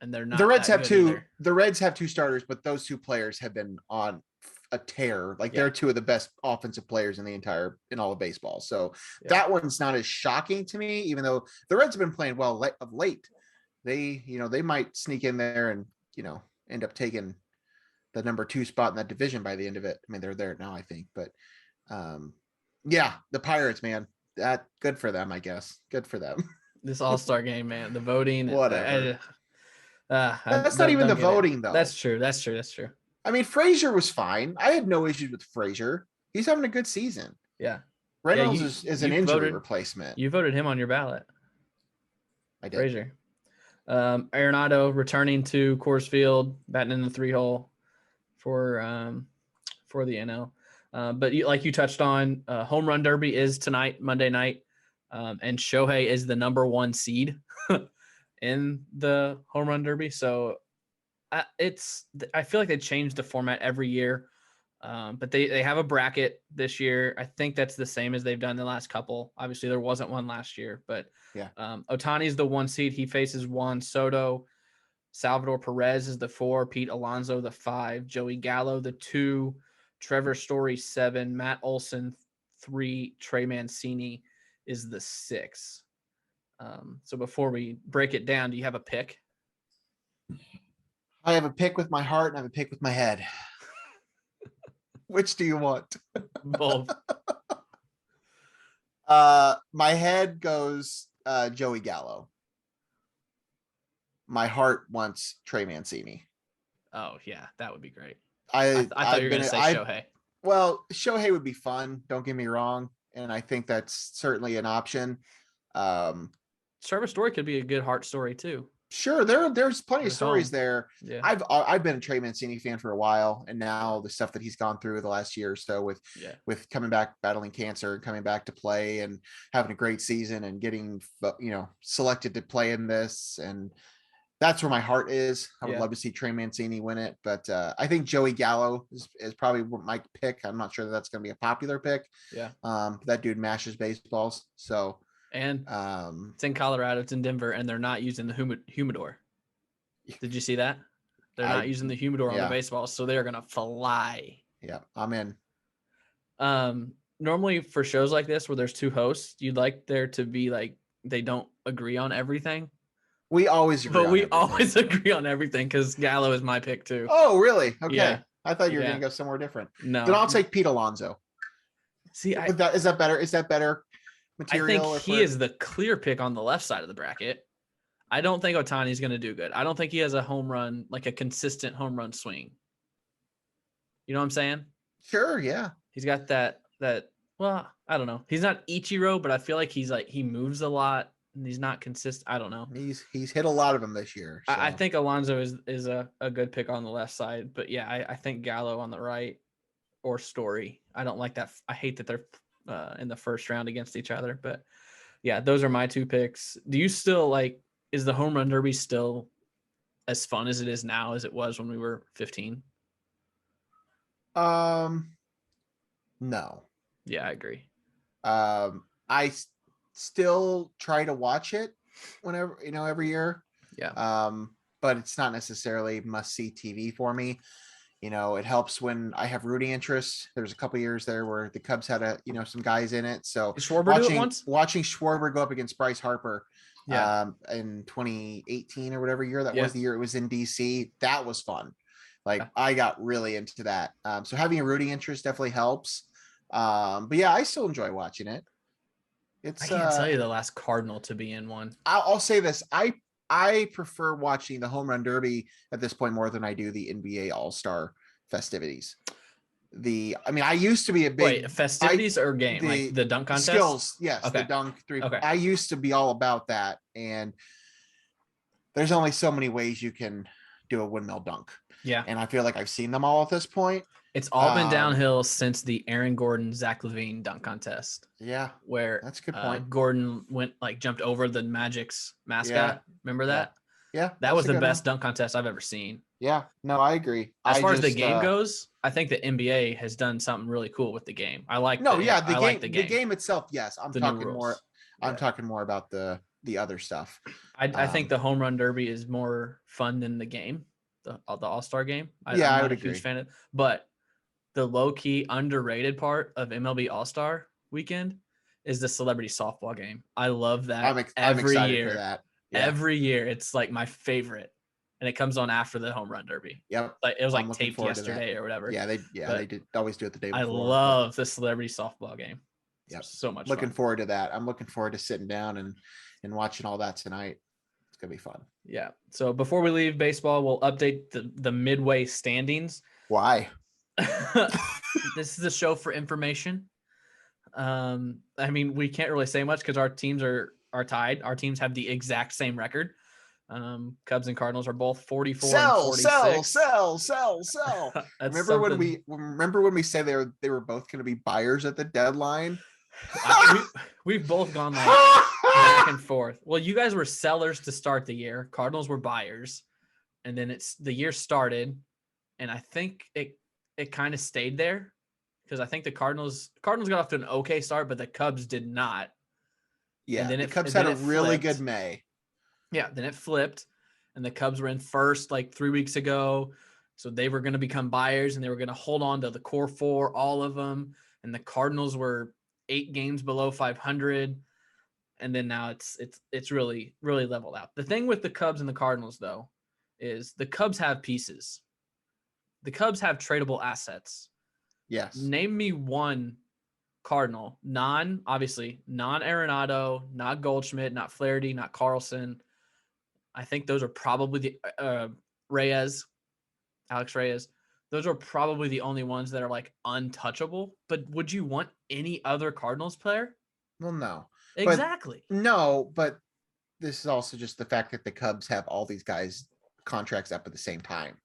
and they're not. The Reds that have good two. either. The Reds have two starters, but those two players have been on a tear. Like they're two of the best offensive players in all of baseball. So that one's not as shocking to me, even though the Reds have been playing well of late. They might sneak in there and, end up taking the number 2 spot in that division by the end of it. I mean, they're there now, I think, but the Pirates, man, that good for them, I guess. Good for them. This All-Star game, man, the voting, whatever. That's not even the voting though. That's true. I mean, Frazier was fine. I had no issues with Frazier. He's having a good season. Yeah. Reynolds is an injury replacement. You voted him on your ballot. I did. Frazier. Arenado returning to Coors Field, batting in the 3-hole for the NL. But like you touched on, home run derby is tonight, Monday night, and Shohei is the number 1 seed in the home run derby. So I feel like they change the format every year, but they have a bracket this year. I think that's the same as they've done the last couple. Obviously, there wasn't one last year, but Ohtani's the 1 seed. He faces Juan Soto. Salvador Perez is the 4. Pete Alonso the 5. Joey Gallo the 2. Trevor Story 7. Matt Olson 3. Trey Mancini is the 6. So before we break it down, do you have a pick? I have a pick with my heart and I have a pick with my head. Which do you want? Both. My head goes Joey Gallo. My heart wants Trey Mancini. Oh yeah, that would be great. I thought you were going to say Shohei. Well, Shohei would be fun. Don't get me wrong, and I think that's certainly an option. Trevor Story could be a good heart story too. Sure, there's plenty of stories there. Yeah. I've been a Trey Mancini fan for a while, and now the stuff that he's gone through the last year or so with coming back, battling cancer, and coming back to play, and having a great season, and getting selected to play in this, and that's where my heart is. I would love to see Trey Mancini win it, but I think Joey Gallo is probably my pick. I'm not sure that's going to be a popular pick. Yeah, that dude mashes baseballs, so. And it's in Colorado, it's in Denver, and they're not using the humidor. Did you see that? They're not using the humidor on the baseball, so they're gonna fly. Yeah, I'm in. Normally for shows like this where there's 2 hosts, you'd like there to be like they don't agree on everything. We always agree. Always agree on everything because Gallo is my pick too. Oh, really? Okay. Yeah. I thought you were gonna go somewhere different. No. Then I'll take Pete Alonso. See, is that better? Is that better? Material, I think he is the clear pick on the left side of the bracket. I don't think Ohtani's going to do good. I don't think he has a home run, like a consistent home run swing. You know what I'm saying? Sure, yeah. He's got that, well, I don't know. He's not Ichiro, but I feel like he moves a lot and he's not consistent. I don't know. He's hit a lot of them this year. So. I think Alonso is a good pick on the left side, but yeah, I think Gallo on the right or Story. I don't like that. I hate that they're in the first round against each other, but yeah, those are my 2 picks. Do you still is the home run derby still as fun as it is now as it was when we were 15? No. Yeah, I agree. I still try to watch it whenever, every year. Yeah. But it's not necessarily must see TV for me. It helps when I have rooting interest. There's a couple years there where the Cubs had some guys in it. So watching Schwarber go up against Bryce Harper in 2018 or whatever year that was, the year it was in DC, that was fun. I got really into that. So having a rooting interest definitely helps. But yeah, I still enjoy watching it. I can't tell you the last Cardinal to be in one. I'll say this. I prefer watching the home run derby at this point more than I do the NBA All-Star festivities. I used to be a big festivities or game, like the dunk contest? Skills, yes. Okay. The dunk 3. Okay. I used to be all about that. And there's only so many ways you can do a windmill dunk. Yeah. And I feel like I've seen them all at this point. It's all been downhill since the Aaron Gordon, Zach LaVine dunk contest. Yeah. Where that's a good point. Gordon jumped over the Magic's mascot. Yeah. Remember that? Yeah. That was the best dunk contest I've ever seen. Yeah. No, I agree. As far as the game goes, I think the NBA has done something really cool with the game. I like the game itself. Yes. I'm talking more about the the other stuff. I think the home run derby is more fun than the game, the All-Star game. I'm I not would a agree. huge fan of it, but the low-key underrated part of MLB All-Star weekend is the celebrity softball game. I love that I'm every excited year. for that. Yeah. Every year, it's like my favorite, and it comes on after the home run derby. Yep. Like it was I'm like looking taped forward to yesterday or whatever. that. They did always do it the day I before. love the celebrity softball game. Yep. So much looking fun. forward to that. I'm looking forward to sitting down and watching all that tonight. It's gonna be fun. Yeah. So before we leave baseball, we'll update the midway standings. Why? This is a show for information. I mean, we can't really say much because our teams are tied. Our teams have the exact same record. Cubs and Cardinals are both 44 and 46. Sell. remember when we said they were both going to be buyers at the deadline? We've both gone like back and forth. Well, you guys were sellers to start the year. Cardinals were buyers, and then the year started, and I think it kind of stayed there because I think the Cardinals got off to an okay start, but the Cubs did not. Yeah, and then the Cubs had a really good May. Yeah, then it flipped, and the Cubs were in first like 3 weeks ago, so they were going to become buyers, and they were going to hold on to the core four, all of them, and the Cardinals were 8 games below 500, and then now it's really leveled out. The thing with the Cubs and the Cardinals, though, is the Cubs have pieces. The Cubs have tradable assets. Yes. Name me one Cardinal, non-Arenado, not Goldschmidt, not Flaherty, not Carlson. I think those are probably the Alex Reyes. Those are probably the only ones that are like untouchable. But would you want any other Cardinals player? Well, no. Exactly. But this is also just the fact that the Cubs have all these guys contracts up at the same time.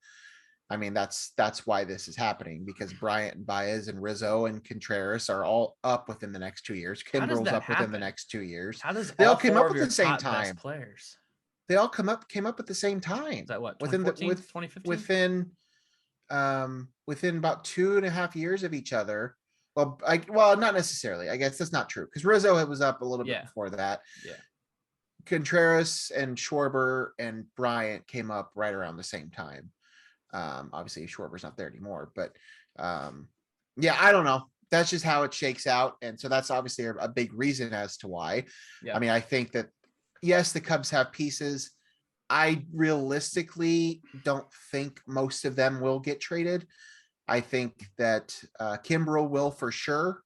I mean, that's why this is happening, because Bryant and Baez and Rizzo and Contreras are all up within the next 2 years. Kimbrel's up within the next 2 years. How does they all came up at the same time? Players. They all came up at the same time. Is that what? 2015? Within about 2.5 years of each other. Well, not necessarily. I guess that's not true, because Rizzo was up a little bit before that. Yeah. Contreras and Schwarber and Bryant came up right around the same time. Obviously Schwarber's not there anymore, but I don't know. That's just how it shakes out. And so that's obviously a big reason as to why. I mean, I think that, yes, the Cubs have pieces. I realistically don't think most of them will get traded. I think that Kimbrel will for sure.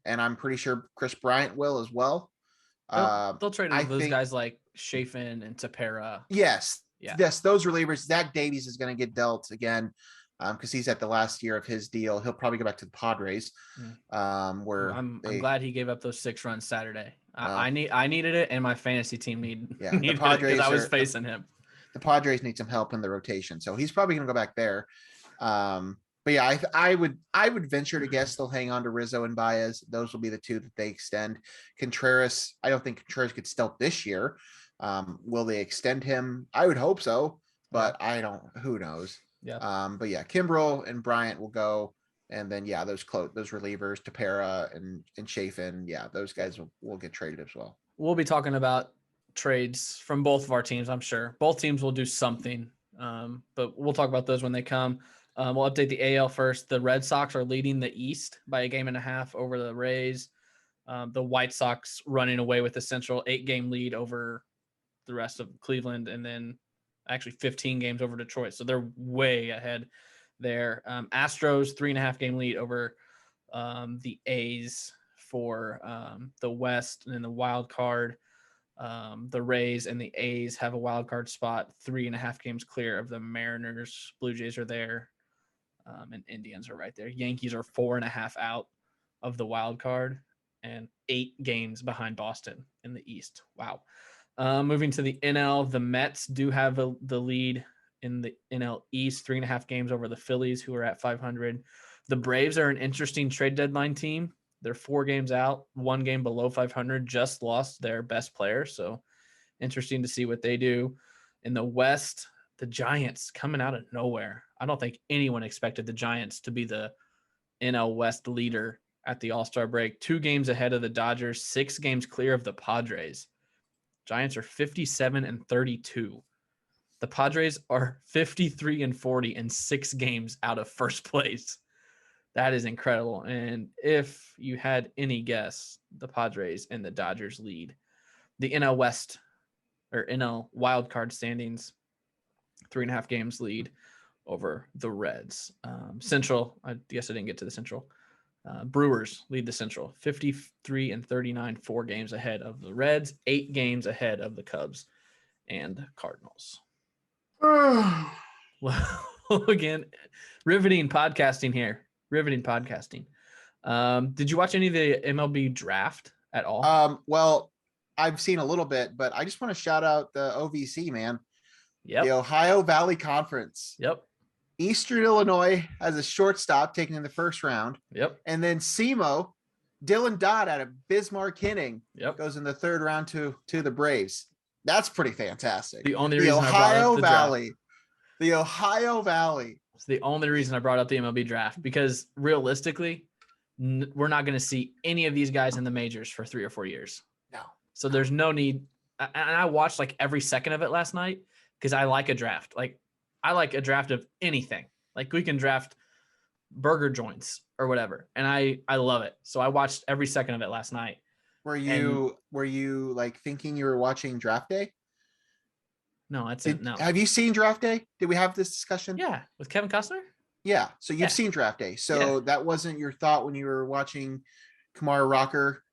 And I'm pretty sure Chris Bryant will as well. They'll trade those guys like Chafin and Tepera. Yes. Yes, those relievers. Zach Davies is going to get dealt again because he's at the last year of his deal. He'll probably go back to the Padres. Where I'm glad he gave up those 6 runs Saturday. I needed it, and my fantasy team needed the Padres because I was facing him. The Padres need some help in the rotation, so he's probably going to go back there. But yeah, I would venture to guess they'll hang on to Rizzo and Baez. Those will be the two that they extend. Contreras, I don't think Contreras gets dealt this year. Will they extend him? I would hope so, but I don't. Who knows? Yeah. But yeah, Kimbrel and Bryant will go, and then those relievers, Tepera and Chafin, those guys will get traded as well. We'll be talking about trades from both of our teams. I'm sure both teams will do something, but we'll talk about those when they come. We'll update the AL first. The Red Sox are leading the East by 1.5 games over the Rays. The White Sox running away with the Central 8-game lead over the rest of Cleveland, and then actually 15 games over Detroit. So they're way ahead there. Astros 3.5 game lead over the A's for the West, and then the wild card. The Rays and the A's have a wild card spot 3.5 games clear of the Mariners. Blue Jays are there, and Indians are right there. Yankees are 4.5 out of the wild card and 8 games behind Boston in the East. Wow. Moving to the NL, the Mets do have the lead in the NL East, 3.5 games over the Phillies, who are at 500. The Braves are an interesting trade deadline team. They're 4 games out, 1 game below 500, just lost their best player. So interesting to see what they do. In the West, the Giants coming out of nowhere. I don't think anyone expected the Giants to be the NL West leader at the All-Star break. 2 games ahead of the Dodgers, 6 games clear of the Padres. Giants are 57-32. The Padres are 53-40 in 6 games out of first place. That is incredible. And if you had any guess, the Padres and the Dodgers lead the NL West or NL wildcard standings, 3.5 games lead over the Reds. Central, I guess I didn't get to the Central. Brewers lead the Central, 53-39, 4 games ahead of the Reds, 8 games ahead of the Cubs and Cardinals. Well, again, riveting podcasting here. Riveting podcasting. Did you watch any of the MLB draft at all? Well, I've seen a little bit, but I just want to shout out the OVC, man. Yep. The Ohio Valley Conference. Yep. Eastern Illinois has a shortstop taken in the first round. Yep. And then SEMO, Dylan Dodd out of Bismarck Hitting, Yep. goes in the third round to the Braves. That's pretty fantastic. The Ohio Valley. The Ohio Valley. It's the only reason I brought up the MLB draft, because realistically, we're not going to see any of these guys in the majors for 3 or 4 years. No. So there's no need. And I watched like every second of it last night because I like a draft. Like I like a draft of anything. Like we can draft burger joints or whatever. And I love it. So I watched every second of it last night. Were you like thinking you were watching Draft Day? No, that's it. No. Have you seen Draft Day? Did we have this discussion? Yeah. With Kevin Costner? Yeah. So you've seen Draft Day. So that wasn't your thought when you were watching Kumar Rocker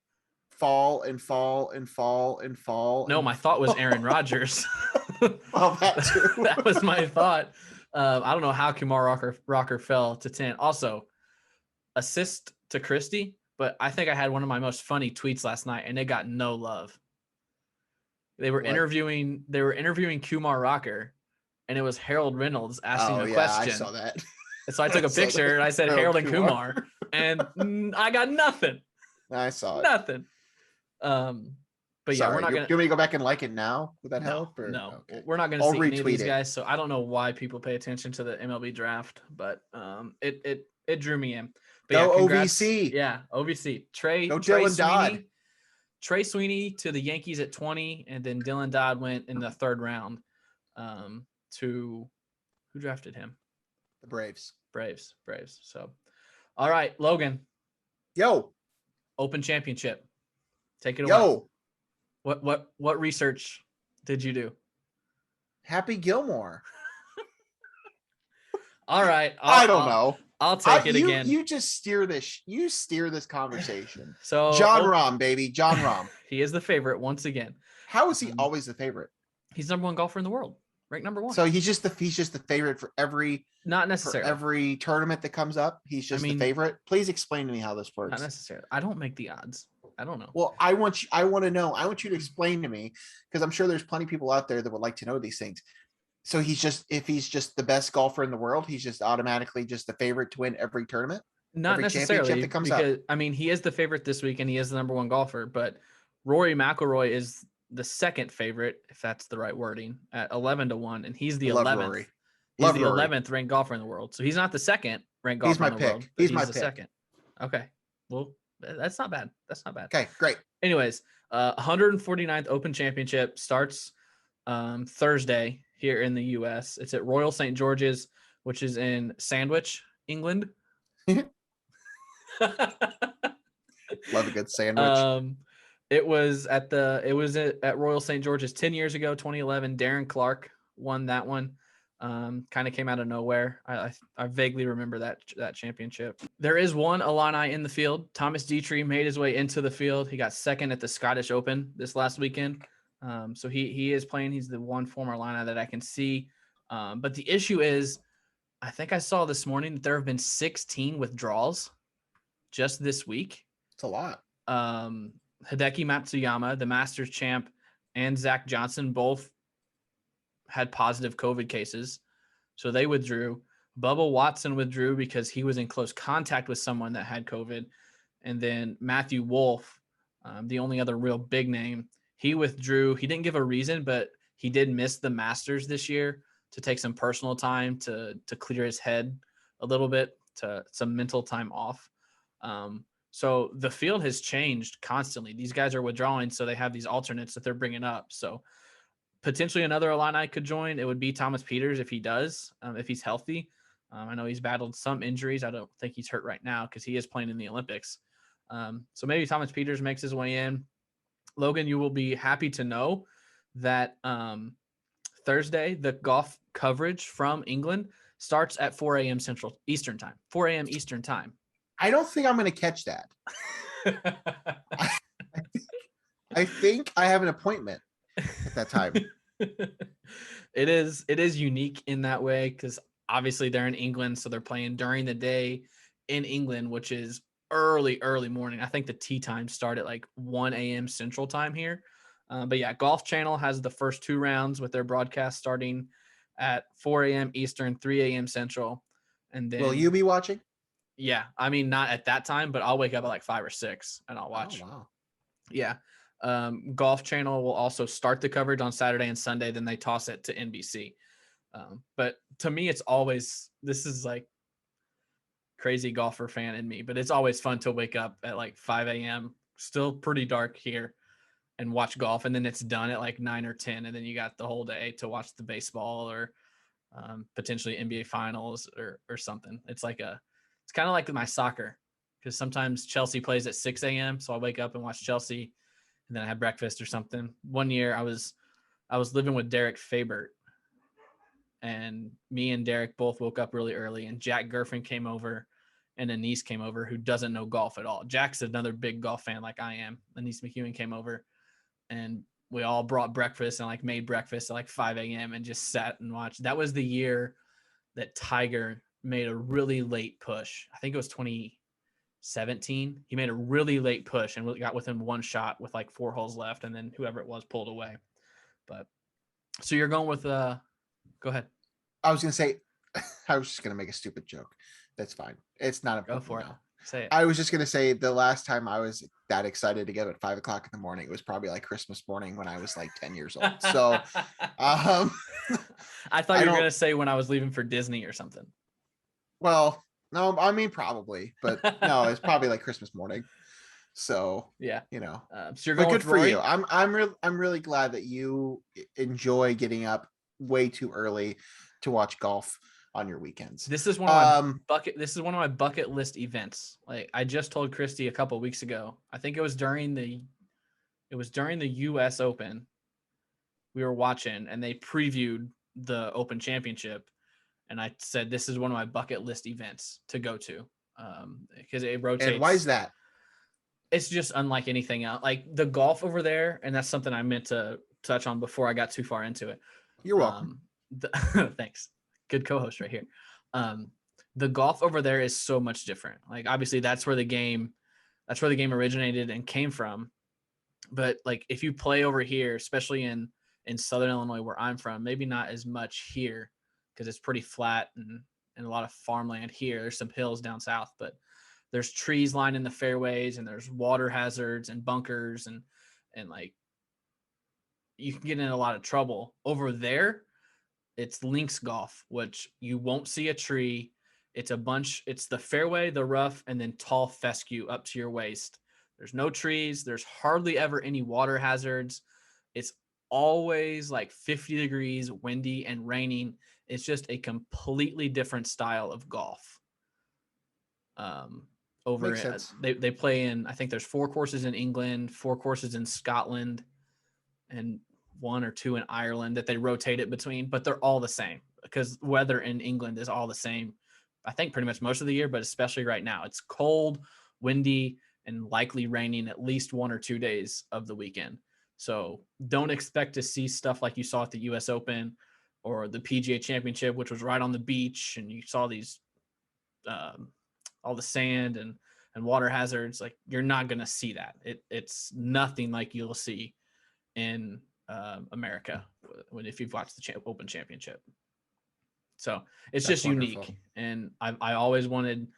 fall and fall and fall and fall. No, my thought was Aaron Rodgers. Well, that too. That was my thought. I don't know how Kumar Rocker fell to 10. Also, assist to Christie, but I think I had one of my most funny tweets last night, and it got no love. They were interviewing Kumar Rocker, and it was Harold Reynolds asking a question. I saw that. And so I took a picture and I said Harold and Kumar, and I got nothing. I saw it. Nothing. But yeah, we're not gonna. Do you want me to go back and like it now? Would that help? Or? No, okay. We're not gonna see any of these guys. So I don't know why people pay attention to the MLB draft, but it drew me in. But go congrats. OVC. Yeah, OVC. Trey Dylan Dodd. Trey Sweeney to the Yankees at 20, and then Dylan Dodd went in the third round. To who drafted him? The Braves. So, all right, Logan. Yo. Open Championship. Take it away. Yo. What research did you do? Happy Gilmore. All right. I don't know. I'll take it again. You just steer this. You steer this conversation. So John Rahm, baby. John Rahm. He is the favorite once again. How is he always the favorite? He's number 1 golfer in the world. Ranked number 1. So he's just the favorite for every not necessarily for every tournament that comes up. He's just the favorite. Please explain to me how this works. Not necessarily. I don't make the odds. I don't know. Well, I want to know. I want you to explain to me, because I'm sure there's plenty of people out there that would like to know these things. So if he's just the best golfer in the world, he's just automatically just the favorite to win every tournament? Not every necessarily, that comes because up. I mean, he is the favorite this week and he is the number 1 golfer, but Rory McIlroy is the second favorite, if that's the right wording, at 11-1, and he's the 11th. He's the 11th ranked golfer in the world. So he's not the second ranked golfer in the world. He's my the pick. Second. Okay. Well, that's not bad. Okay, great. Anyways, 149th Open Championship starts Thursday here in the U.S. It's at Royal St. George's, which is in Sandwich, England. Love a good sandwich. It was at Royal St. George's 10 years ago, 2011. Darren Clark won that one. Kind of came out of nowhere. I vaguely remember that championship. There is one Illini in the field. Thomas Dietrich made his way into the field. He got second at the Scottish Open this last weekend. So he is playing. He's the one former Illini that I can see. But the issue is, I think I saw this morning that there have been 16 withdrawals just this week. It's a lot. Hideki Matsuyama, the Masters champ, and Zach Johnson both had positive COVID cases, so they withdrew. Bubba Watson withdrew because he was in close contact with someone that had COVID. And then Matthew Wolff, the only other real big name, he withdrew. He didn't give a reason, but he did miss the Masters this year to take some personal time to clear his head a little bit, to some mental time off. So the field has changed constantly. These guys are withdrawing, so they have these alternates that they're bringing up. So potentially another Illini could join. It would be Thomas Peters if he does, if he's healthy. I know he's battled some injuries. I don't think he's hurt right now because he is playing in the Olympics. So maybe Thomas Peters makes his way in. Logan, you will be happy to know that Thursday, the golf coverage from England starts at 4 a.m. Central Eastern time, 4 a.m. Eastern time. I don't think I'm going to catch that. I think I have an appointment at that time. It is unique in that way because obviously they're in England, so they're playing during the day in England, which is early morning. I think the tee times start at like 1 a.m. Central time here. But yeah, Golf Channel has the first 2 rounds with their broadcast starting at 4 a.m. Eastern, 3 a.m. Central. And then will you be watching? Yeah, I mean not at that time, but I'll wake up at like 5 or 6 and I'll watch. Oh, wow. Yeah. Golf Channel will also start the coverage on Saturday and Sunday. Then they toss it to NBC. But to me, it's always, this is like crazy golfer fan in me, but it's always fun to wake up at like 5 a.m. Still pretty dark here and watch golf. And then it's done at like 9 or 10. And then you got the whole day to watch the baseball or potentially NBA finals or something. It's kind of like my soccer because sometimes Chelsea plays at 6 a.m. So I wake up and watch Chelsea and then I have breakfast or something. One year I was living with Derek Fabert and me and Derek both woke up really early and Jack Gerfin came over and Anise came over who doesn't know golf at all. Jack's another big golf fan like I am. Anise McEwen came over and we all brought breakfast and like made breakfast at like 5 a.m. and just sat and watched. That was the year that Tiger made a really late push. I think it was 2017. He made a really late push and got within 1 shot with like 4 holes left. And then whoever it was pulled away. But so you're going with, go ahead. I was going to say, I was just going to make a stupid joke. That's fine. It's not Go for it. Say it. I was just going to say the last time I was that excited to get up at 5 o'clock in the morning, it was probably like Christmas morning when I was like 10 years old. So, I thought you were going to say when I was leaving for Disney or something. Well, no, I mean, probably, but no, it's probably like Christmas morning. So, yeah, you know, so you're but going good for Rory? you. I'm really glad that you enjoy getting up way too early to watch golf on your weekends. This is one of my bucket list events. Like I just told Christy a couple of weeks ago. I think it was during the US Open. We were watching and they previewed the Open Championship. And I said, this is one of my bucket list events to go to. Because it rotates. And why is that? It's just unlike anything else. Like the golf over there, and that's something I meant to touch on before I got too far into it. You're welcome. Thanks. Good co-host right here. The golf over there is so much different. Like obviously that's where the game originated and came from. But like if you play over here, especially in Southern Illinois where I'm from, maybe not as much here because it's pretty flat and a lot of farmland here. There's some hills down south, but there's trees lining the fairways and there's water hazards and bunkers and like you can get in a lot of trouble. Over there, it's links golf, which you won't see a tree. It's the fairway, the rough, and then tall fescue up to your waist. There's no trees. There's hardly ever any water hazards. It's always like 50 degrees, windy and raining. It's just a completely different style of golf. They play in, I think there's 4 courses in England, 4 courses in Scotland, and 1 or 2 in Ireland that they rotate it between, but they're all the same because weather in England is all the same. I think pretty much most of the year, but especially right now, it's cold, windy, and likely raining at least 1 or 2 days of the weekend. So don't expect to see stuff like you saw at the US Open or the PGA Championship, which was right on the beach, and you saw these all the sand and water hazards. Like you're not going to see that. It's nothing like you'll see in America if you've watched the Open Championship. So it's just wonderful. Unique. And I always wanted,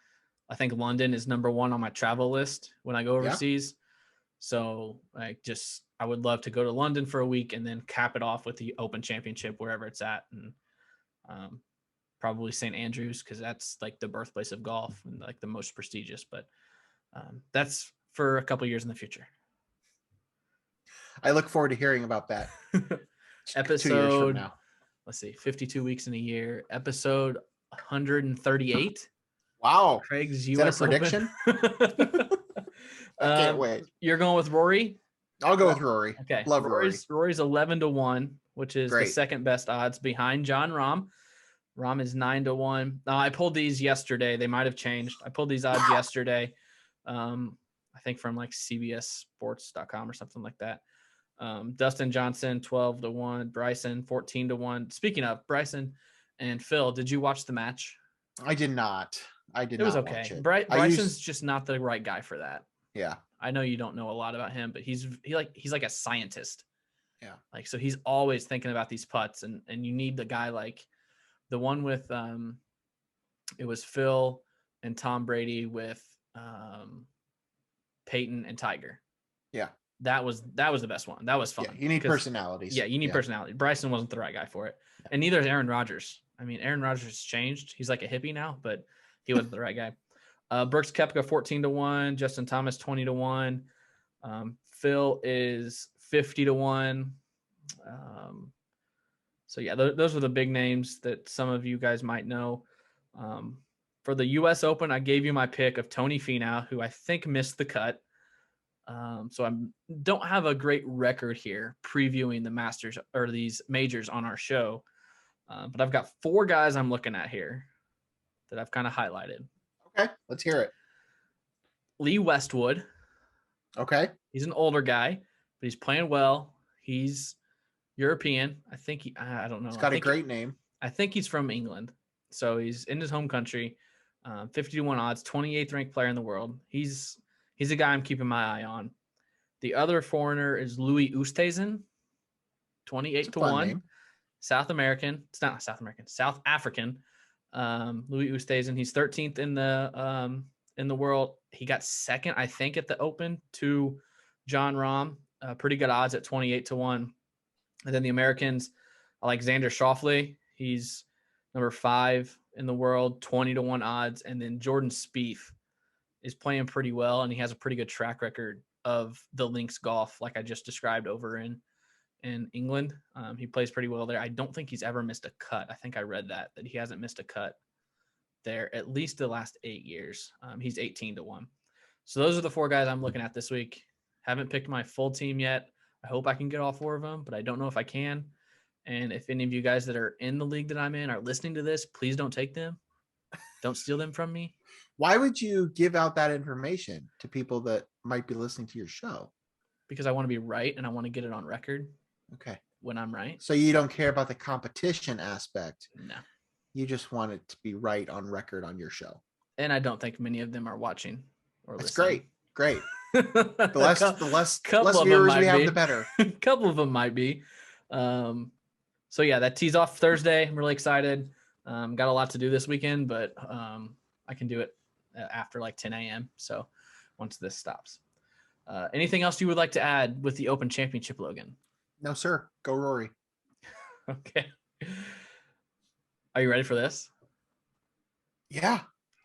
I think London is number 1 on my travel list when I go overseas. Yeah. So I would love to go to London for a week and then cap it off with the Open Championship wherever it's at. And probably St. Andrews, because that's like the birthplace of golf and like the most prestigious. But That's for a couple years in the future. I look forward to hearing about that. Episode 2 years from now. Let's see, 52 weeks in a year. Episode 138. Wow. Craig's Is that a US prediction? Open. I can't wait. You're going with Rory? I'll go with Rory. Okay. Love Rory. Rory's 11-1, which is Great. the second best odds behind John Rahm. Rahm is 9-1. I pulled these yesterday. They might have changed. I pulled these odds yesterday. I think from like cbssports.com or something like that. Dustin Johnson, 12-1. Bryson, 14-1. Speaking of Bryson and Phil, did you watch the match? I did not. It was okay. Watch it. Bryson's just not the right guy for that. Yeah. I know you don't know a lot about him, but he's like a scientist. Yeah. Like, so he's always thinking about these putts, and you need the guy like the one with it was Phil and Tom Brady with Peyton and Tiger. Yeah. That was the best one. That was fun. Yeah, you need personalities. Yeah, you need personality. Bryson wasn't the right guy for it. Yeah. And neither is Aaron Rodgers. I mean, Aaron Rodgers has changed. He's like a hippie now, but he wasn't the right guy. Brooks Koepka 14-1, Justin Thomas 20-1, Phil is 50-1. So yeah, those are the big names that some of you guys might know. For the U.S. Open, I gave you my pick of Tony Finau, who I think missed the cut. So I don't have a great record here previewing the Masters or these majors on our show, but I've got 4 guys I'm looking at here that I've kind of highlighted. Okay, let's hear it. Lee Westwood. Okay. He's an older guy, but he's playing well. He's European. I don't know. He's got a great name. I think he's from England. So he's in his home country. 50-1 odds, 28th ranked player in the world. He's a guy I'm keeping my ay on. The other foreigner is Louis Oosthuizen, 28-1. South American. It's not South American. South African. Louis Oosthuizen. He's 13th in the world. He got second, I think, at the Open to John Rahm. Pretty good odds at 28-1. And then the Americans, Alexander Schauffele. He's number 5 in the world, 20-1 odds. And then Jordan Spieth is playing pretty well, and he has a pretty good track record of the links golf, like I just described over in England. He plays pretty well there. I don't think he's ever missed a cut. I think I read that he hasn't missed a cut there at least the last 8 years. He's 18-1. So those are the 4 guys I'm looking at this week. Haven't picked my full team yet. I hope I can get all 4 of them, but I don't know if I can. And if any of you guys that are in the league that I'm in are listening to this, please don't take them. Don't steal them from me. Why would you give out that information to people that might be listening to your show? Because I want to be right and I want to get it on record. Okay. When I'm right. So you don't care about the competition aspect. No. You just want it to be right on record on your show. And I don't think many of them are watching or That's listening. Great. The less couple viewers we have, the better. A couple of them might be. So yeah, that tees off Thursday. I'm really excited. Got a lot to do this weekend, but I can do it after like 10 a.m. So once this stops. Anything else you would like to add with the Open Championship, Logan? No, sir. Go Rory. Okay. Are you ready for this? Yeah.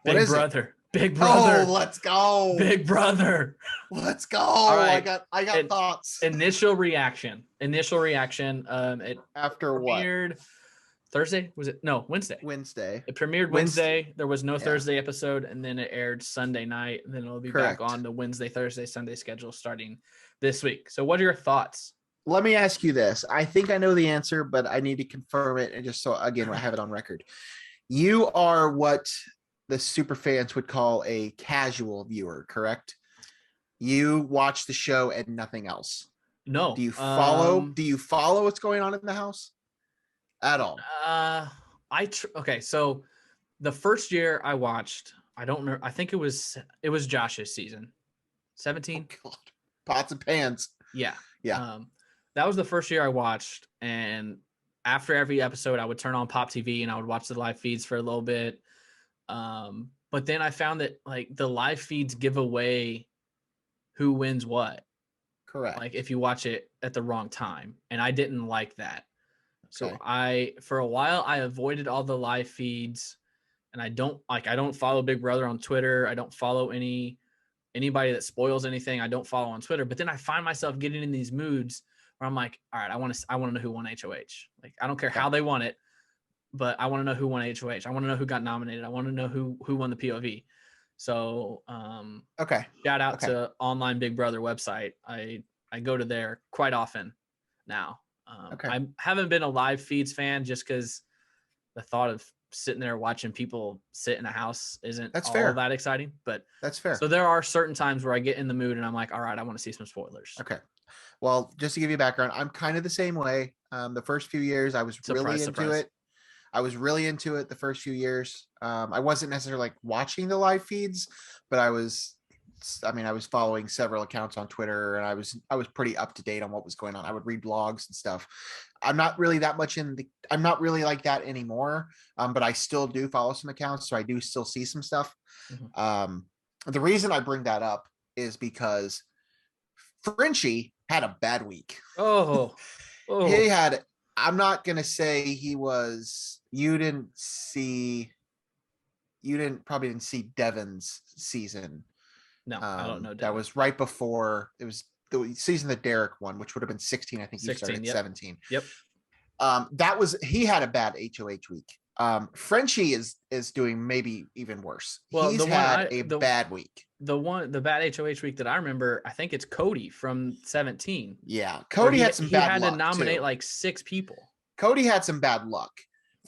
Big brother. Big brother. Oh, let's go. Big brother. Let's go. All right. I got thoughts. Initial reaction. It after premiered what? Thursday? Was it? No, Wednesday. Wednesday. It premiered Wednesday. There was no Thursday episode, and then it aired Sunday night. And then it'll be back on the Wednesday, Thursday, Sunday schedule starting this week. So what are your thoughts? Let me ask you this. I think I know the answer, but I need to confirm it. And just so, again, I have it on record. You are what the super fans would call a casual viewer, correct? You watch the show and nothing else. No. Do you follow what's going on in the house at all? Okay. So the first year I watched, I don't remember. I think it was Josh's season, 17. Oh, God. Pots and pans. Yeah. Yeah. That was the first year I watched, and after every episode, I would turn on Pop TV and I would watch the live feeds for a little bit. But then I found that like the live feeds give away who wins what. Correct. Like if you watch it at the wrong time, and I didn't like that. Okay. So for a while, I avoided all the live feeds, and I don't follow Big Brother on Twitter. I don't follow any anybody that spoils anything, I don't follow on Twitter. But then I find myself getting in these moods where I'm like, all right, I want to know who won HOH. Like, I don't care how they won it, but I want to know who won HOH. I want to know who got nominated. I want to know who won the POV. So, shout out to Online Big Brother website. I go to there quite often now. I haven't been a live feeds fan just because the thought of sitting there watching people sit in a house isn't that exciting, but that's fair. So there are certain times where I get in the mood and I'm like, all right, I want to see some spoilers. Okay. Well, just to give you background, I'm kind of the same way. The first few years I was really into it. I was really into it the first few years. I wasn't necessarily like watching the live feeds, but I was following several accounts on Twitter, and I was pretty up to date on what was going on. I would read blogs and stuff. I'm not really that much I'm not really like that anymore. But I still do follow some accounts, so I do still see some stuff. Mm-hmm. The reason I bring that up is because Frenchie had a bad week. He had, I'm not going to say he was, you probably didn't see Devin's season. No, I don't know. Devin. That was right before, it was the season that Derek won, which would have been 16. I think you started at 17. Yep. He had a bad HOH week. Frenchie is doing maybe even worse. Well, he's had a bad week. The bad HOH week that I remember, I think it's Cody from 17. Yeah. Cody had some bad luck. He had to nominate like 6 people. Cody had some bad luck.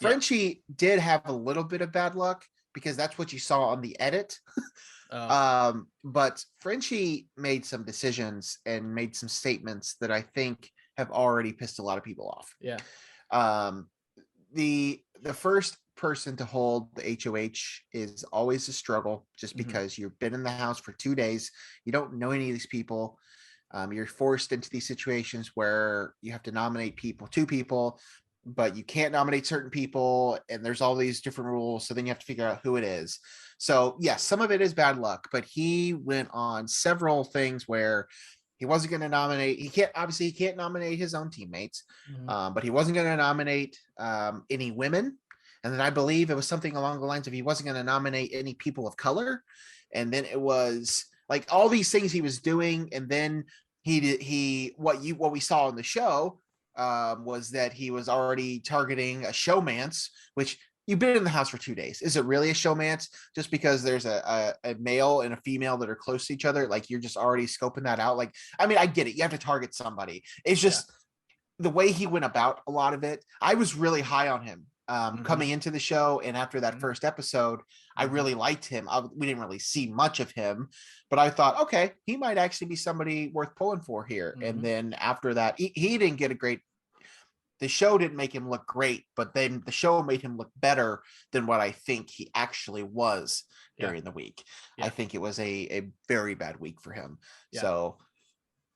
Frenchie did have a little bit of bad luck because that's what you saw on the edit. But Frenchie made some decisions and made some statements that I think have already pissed a lot of people off. Yeah. The first person to hold the HOH is always a struggle just because you've been in the house for 2 days. You don't know any of these people. You're forced into these situations where you have to nominate 2 people, but you can't nominate certain people. And there's all these different rules. So then you have to figure out who it is. So yes, some of it is bad luck, but he went on several things where he wasn't going to nominate. He can't nominate his own teammates, but he wasn't going to nominate any women. And then I believe it was something along the lines of he wasn't going to nominate any people of color. And then it was like all these things he was doing. And then what we saw in the show was that he was already targeting a showmance, which you've been in the house for 2 days. Is it really a showmance just because there's a male and a female that are close to each other? Like you're just already scoping that out. Like, I mean, I get it. You have to target somebody. It's just the way he went about a lot of it. I was really high on him coming into the show. And after that first episode, I really liked him. We didn't really see much of him, but I thought, okay, he might actually be somebody worth pulling for here. And then after that, he didn't get the show didn't make him look great, but then the show made him look better than what I think he actually was during the week. I think it was a very bad week for him. So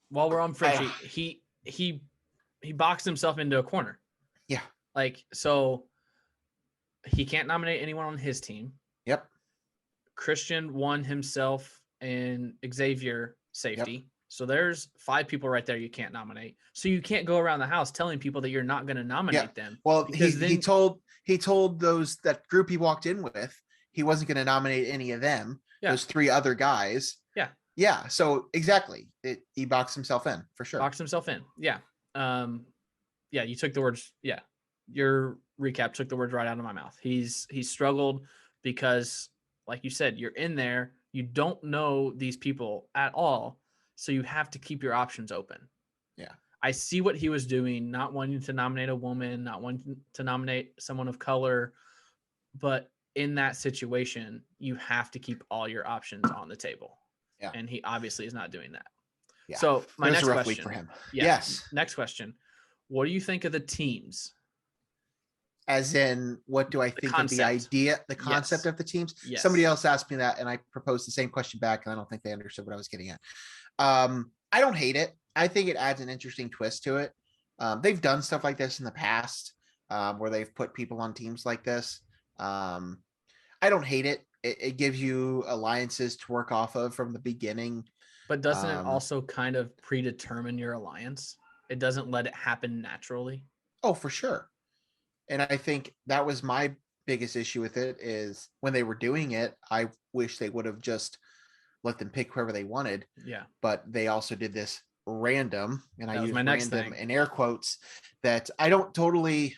while we're on Frenchie, he boxed himself into a corner. Yeah. Like, so he can't nominate anyone on his team. Yep. Christian won himself and Xavier safety. Yep. So there's 5 people right there you can't nominate. So you can't go around the house telling people that you're not going to nominate them. Well, he told that group he walked in with, he wasn't going to nominate any of them. Yeah. Those 3 other guys. Yeah. Yeah. So exactly. He boxed himself in for sure. Boxed himself in. Yeah. You took the words. Yeah. Your recap took the words right out of my mouth. He's struggled because, like you said, you're in there. You don't know these people at all. So you have to keep your options open. Yeah. I see what he was doing, not wanting to nominate a woman, not wanting to nominate someone of color. But in that situation, you have to keep all your options on the table. Yeah. And he obviously is not doing that. Yeah. So my next question. Week for him. Yeah, yes. Next question. What do you think of the teams? As in, what do I think of the idea, the concept of the teams? Yes. Somebody else asked me that, and I proposed the same question back, and I don't think they understood what I was getting at. I don't hate it. I think it adds an interesting twist to it. They've done stuff like this in the past, where they've put people on teams like this. I don't hate it. It gives you alliances to work off of from the beginning. But doesn't it also kind of predetermine your alliance? It doesn't let it happen naturally. Oh, for sure. And I think that was my biggest issue with it is when they were doing it, I wish they would have just let them pick whoever they wanted. Yeah. But they also did this random, and I use my next random thing in air quotes, that I don't totally,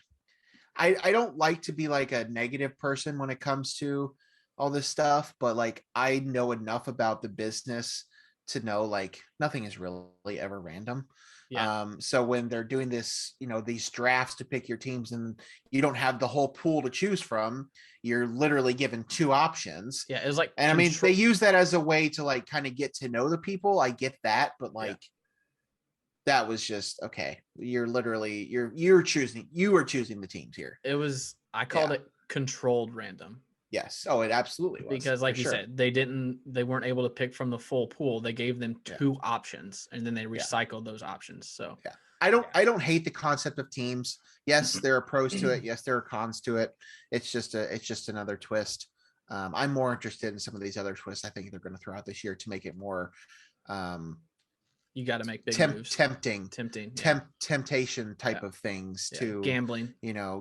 I don't like to be like a negative person when it comes to all this stuff, but like I know enough about the business to know like nothing is really ever random. Yeah. So when they're doing this, these drafts to pick your teams and you don't have the whole pool to choose from, you're literally given 2 options. Yeah. It was like, And I mean, they use that as a way to like kind of get to know the people. I get that, but like that was just okay. You're literally you are choosing the teams here. It was, I called it controlled random. Yes. Oh, it absolutely was. Because like you said, they weren't able to pick from the full pool. They gave them 2 options and then they recycled those options. So I don't hate the concept of teams. Yes, there are pros to it. Yes, there are cons to it. It's just another twist. I'm more interested in some of these other twists I think they're going to throw out this year to make it more you got to make big moves. Temptation type of things to gambling,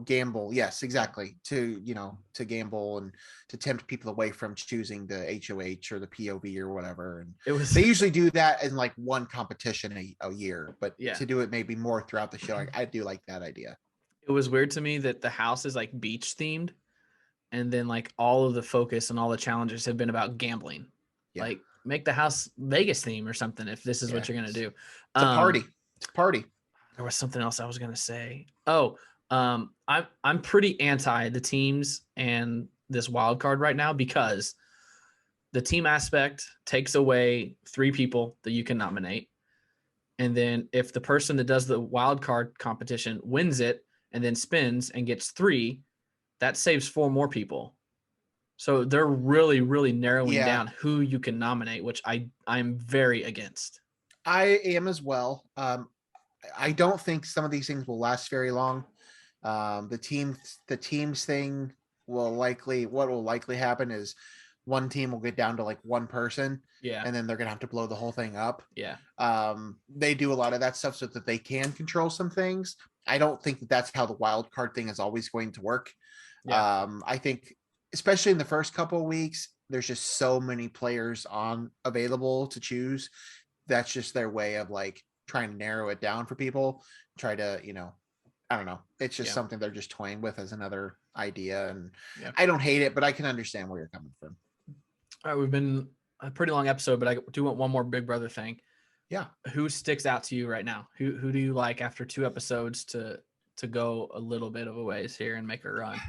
gamble. Yes, exactly. To gamble and to tempt people away from choosing the HOH or the POV or whatever. And they usually do that in like one competition a year, but to do it maybe more throughout the show, I do like that idea. It was weird to me that the house is like beach themed, and then like all of the focus and all the challenges have been about gambling. Like, make the house Vegas theme or something if this is what you're going to do. It's a party. It's a party. There was something else I was going to say. Oh, I'm pretty anti the teams and this wild card right now because the team aspect takes away 3 people that you can nominate. And then if the person that does the wild card competition wins it and then spins and gets 3, that saves 4 more people. So they're really, really narrowing down who you can nominate, which I'm very against. I am as well. I don't think some of these things will last very long. The teams thing what will likely happen is one team will get down to like one person. Yeah. And then they're going to have to blow the whole thing up. Yeah. They do a lot of that stuff so that they can control some things. I don't think that that's how the wild card thing is always going to work. Yeah. I think, especially in the first couple of weeks, there's just so many players available to choose. That's just their way of like trying to narrow it down for people. Try to, I don't know. It's just something they're just toying with as another idea. And I don't hate it, but I can understand where you're coming from. All right. We've been a pretty long episode, but I do want one more Big Brother thing. Yeah. Who sticks out to you right now? Who do you like after 2 episodes to go a little bit of a ways here and make a run?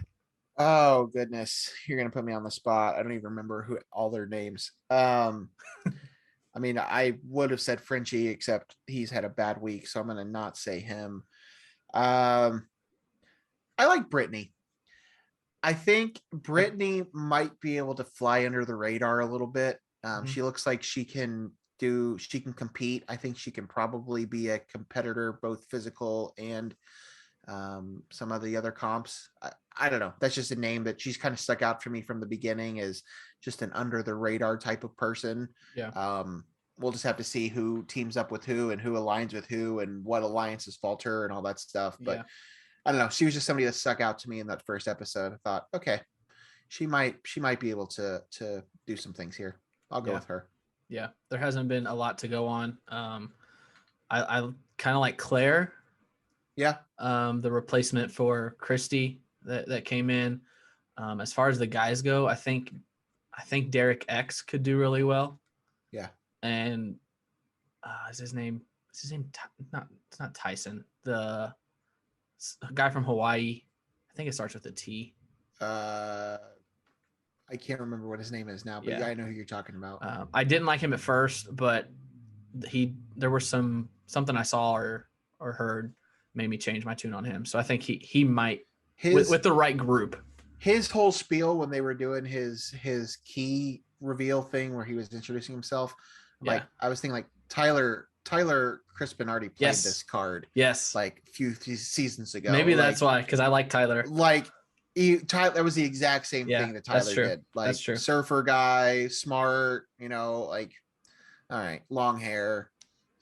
Oh goodness, you're gonna put me on the spot. I don't even remember all their names. I mean, I would have said Frenchie, except he's had a bad week, so I'm gonna not say him. I like Brittany. I think Brittany might be able to fly under the radar a little bit. She looks like she can compete. I think she can probably be a competitor, both physical and some of the other comps. I don't know. That's just a name that she's kind of stuck out for me from the beginning as just an under the radar type of person. Yeah. We'll just have to see who teams up with who and who aligns with who and what alliances falter and all that stuff. But I don't know. She was just somebody that stuck out to me in that first episode. I thought, okay, she might be able to do some things here. I'll go with her. Yeah. There hasn't been a lot to go on. I kind of like Claire. Yeah. The replacement for Christy that came in. As far as the guys go, I think Derek X could do really well. Yeah. And is his name it's not Tyson. The guy from Hawaii. I think it starts with a T. I can't remember what his name is now, but I know who you're talking about. I didn't like him at first, but there was something I saw or heard made me change my tune on him. So I think he might with the right group. His whole spiel when they were doing his key reveal thing where he was introducing himself, like I was thinking like Tyler Crispin already played this card. Yes. Like a few seasons ago. Maybe that's why, because I like Tyler. Like that was the exact same thing that Tyler did. Like that's true. Surfer guy, smart, like all right, long hair.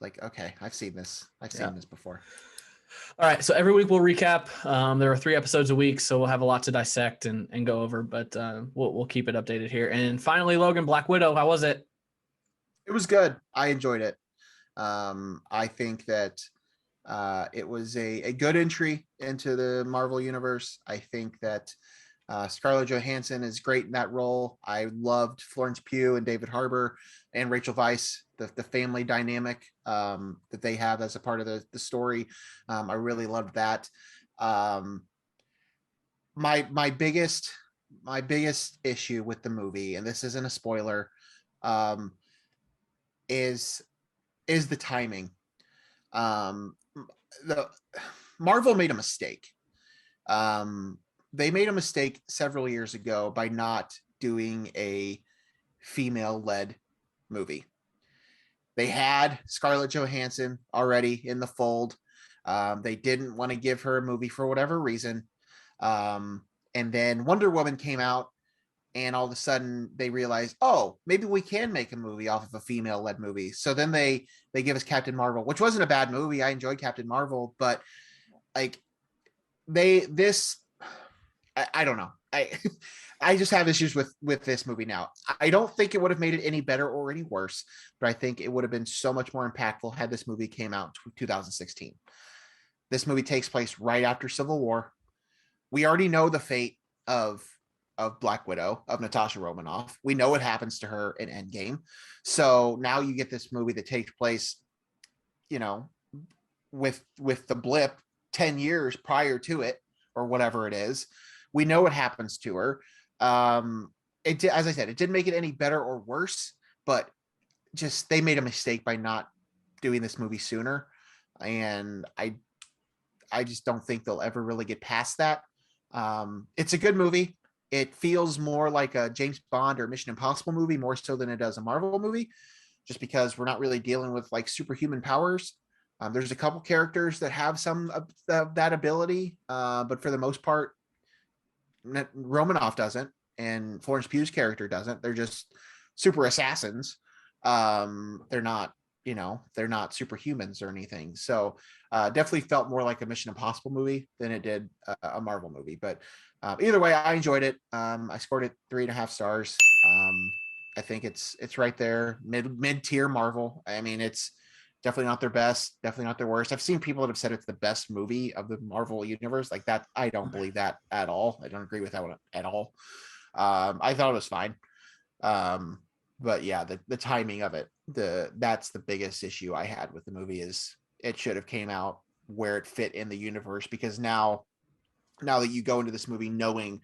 Like, okay, I've seen this before. All right, so every week we'll recap. There are 3 episodes a week, so we'll have a lot to dissect and go over, but we'll keep it updated here. And finally, Logan, Black Widow, how was it? It was good. I enjoyed it. I think that it was a good entry into the Marvel universe. I think that Scarlett Johansson is great in that role. I loved Florence Pugh and David Harbour and Rachel Weisz, the family dynamic that they have as a part of the story. I really loved that. My biggest issue with the movie, and this isn't a spoiler, um, is the timing. The Marvel made a mistake. They made a mistake several years ago by not doing a female-led movie. They had Scarlett Johansson already in the fold. They didn't want to give her a movie for whatever reason. And then Wonder Woman came out, and all of a sudden they realized, oh, maybe we can make a movie off of a female-led movie. So then they give us Captain Marvel, which wasn't a bad movie. I enjoyed Captain Marvel, but like I don't know. I just have issues with this movie now. I don't think it would have made it any better or any worse, but I think it would have been so much more impactful had this movie came out in 2016. This movie takes place right after Civil War. We already know the fate of Black Widow, of Natasha Romanoff. We know what happens to her in Endgame. So now you get this movie that takes place, with the blip 10 years prior to it, or whatever it is. We know what happens to her. As I said, it didn't make it any better or worse, but just they made a mistake by not doing this movie sooner. And I just don't think they'll ever really get past that. It's a good movie. It feels more like a James Bond or Mission Impossible movie, more so than it does a Marvel movie, just because we're not really dealing with like superhuman powers. There's a couple characters that have some of that ability, but for the most part, Romanoff doesn't, and Florence Pugh's character doesn't. They're just super assassins. They're not superhumans or anything. So definitely felt more like a Mission Impossible movie than it did a Marvel movie. But either way, I enjoyed it. I scored it 3.5 stars. I think it's right there, mid tier Marvel. I mean, it's definitely not their best, definitely not their worst. I've seen people that have said it's the best movie of the Marvel universe. Like that, I don't believe that at all. I don't agree with that one at all. I thought it was fine. But yeah, the timing of it, that's the biggest issue I had with the movie. Is it should have came out where it fit in the universe, because now that you go into this movie knowing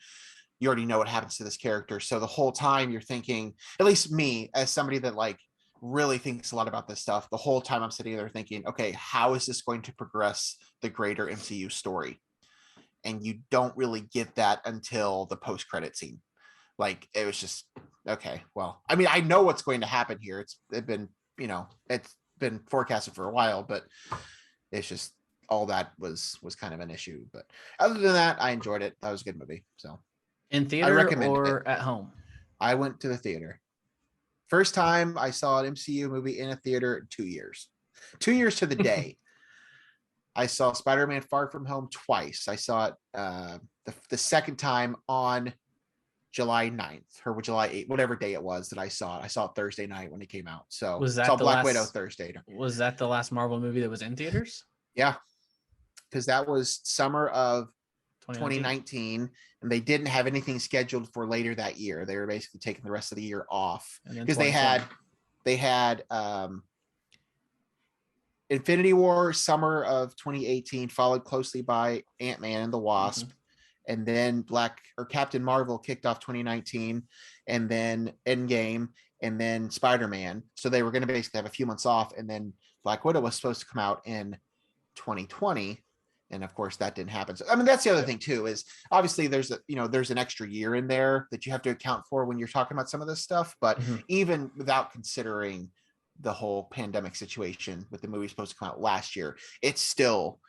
you already know what happens to this character, so the whole time you're thinking, at least me as somebody that like really thinks a lot about this stuff, the whole time I'm sitting there thinking, okay, how is this going to progress the greater MCU story? And you don't really get that until the post-credit scene. Like, it was just, okay, well, I mean, I know what's going to happen here. It's been forecasted for a while, but it's just all that was kind of an issue. But other than that, I enjoyed it. That was a good movie. So in theater or at home? I went to the theater. First time I saw an MCU movie in a theater in 2 years. 2 years to the day. I saw Spider-Man Far From Home twice. I saw it the second time on July 9th or July 8th, whatever day it was that I saw it. I saw it Thursday night when it came out. So was that saw Black Widow Thursday. Was that the last Marvel movie that was in theaters? Yeah, because that was summer of 2019, and they didn't have anything scheduled for later that year. They were basically taking the rest of the year off because they had Infinity War summer of 2018, followed closely by Ant-Man and the Wasp. Mm-hmm. And then Captain Marvel kicked off 2019, and then Endgame, and then Spider-Man. So they were going to basically have a few months off, and then Black Widow was supposed to come out in 2020. And of course that didn't happen. So, I mean, that's the other thing too, is obviously there's an extra year in there that you have to account for when you're talking about some of this stuff. But even without considering the whole pandemic situation with the movie supposed to come out last year, it's still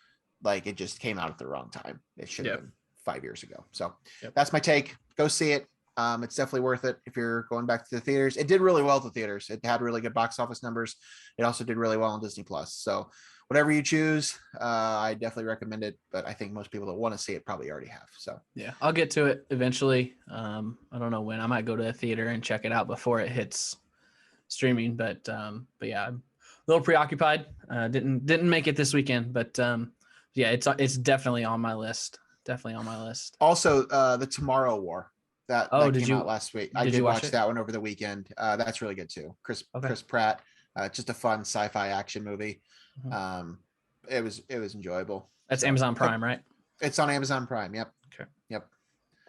like, it just came out at the wrong time. It should have been 5 years ago. So that's my take. Go see it. It's definitely worth it if you're going back to the theaters. It did really well at the theaters. It had really good box office numbers. It also did really well on Disney Plus. So whatever you choose, I definitely recommend it. But I think most people that want to see it probably already have. So yeah, I'll get to it eventually. I don't know when. I might go to the theater and check it out before it hits streaming. But yeah, I'm a little preoccupied. Didn't make it this weekend, but yeah, it's definitely on my list. Definitely on my list. Also, the Tomorrow War that came out last week. I did watch that one over the weekend. That's really good too. Chris Pratt. Just a fun sci-fi action movie. Mm-hmm. It was enjoyable. That's Amazon Prime, right? It's on Amazon Prime. Yep. Okay. Yep.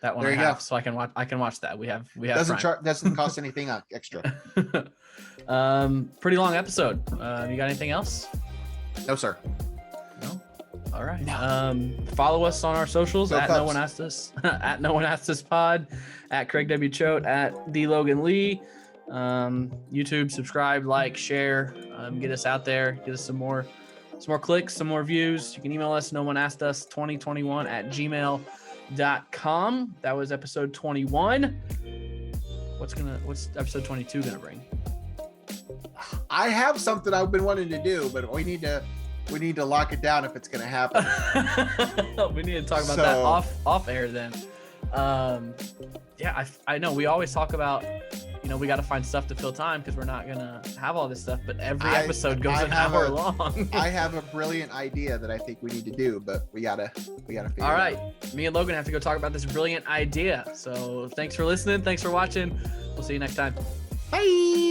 That one there you go. So I can watch that. We have doesn't cost anything extra. Pretty long episode. You got anything else? No, sir. No. All right. No. Follow us on our socials at No One Asked Us, at No One Asked Us Pod, at Craig W. Choate, at the Logan Lee. YouTube, subscribe, like, share, get us out there, get us some more clicks, some more views. You can email us, no one asked us 2021 at gmail.com. That was episode 21. What's episode 22 gonna bring? I have something I've been wanting to do, but we need to lock it down if it's gonna happen. We need to talk about that off air then. Yeah, I know we always talk about, we got to find stuff to fill time because we're not going to have all this stuff, but every episode goes an hour long. I have a brilliant idea that I think we need to do, but we got to figure it out. All right. Me and Logan have to go talk about this brilliant idea. So thanks for listening. Thanks for watching. We'll see you next time. Bye.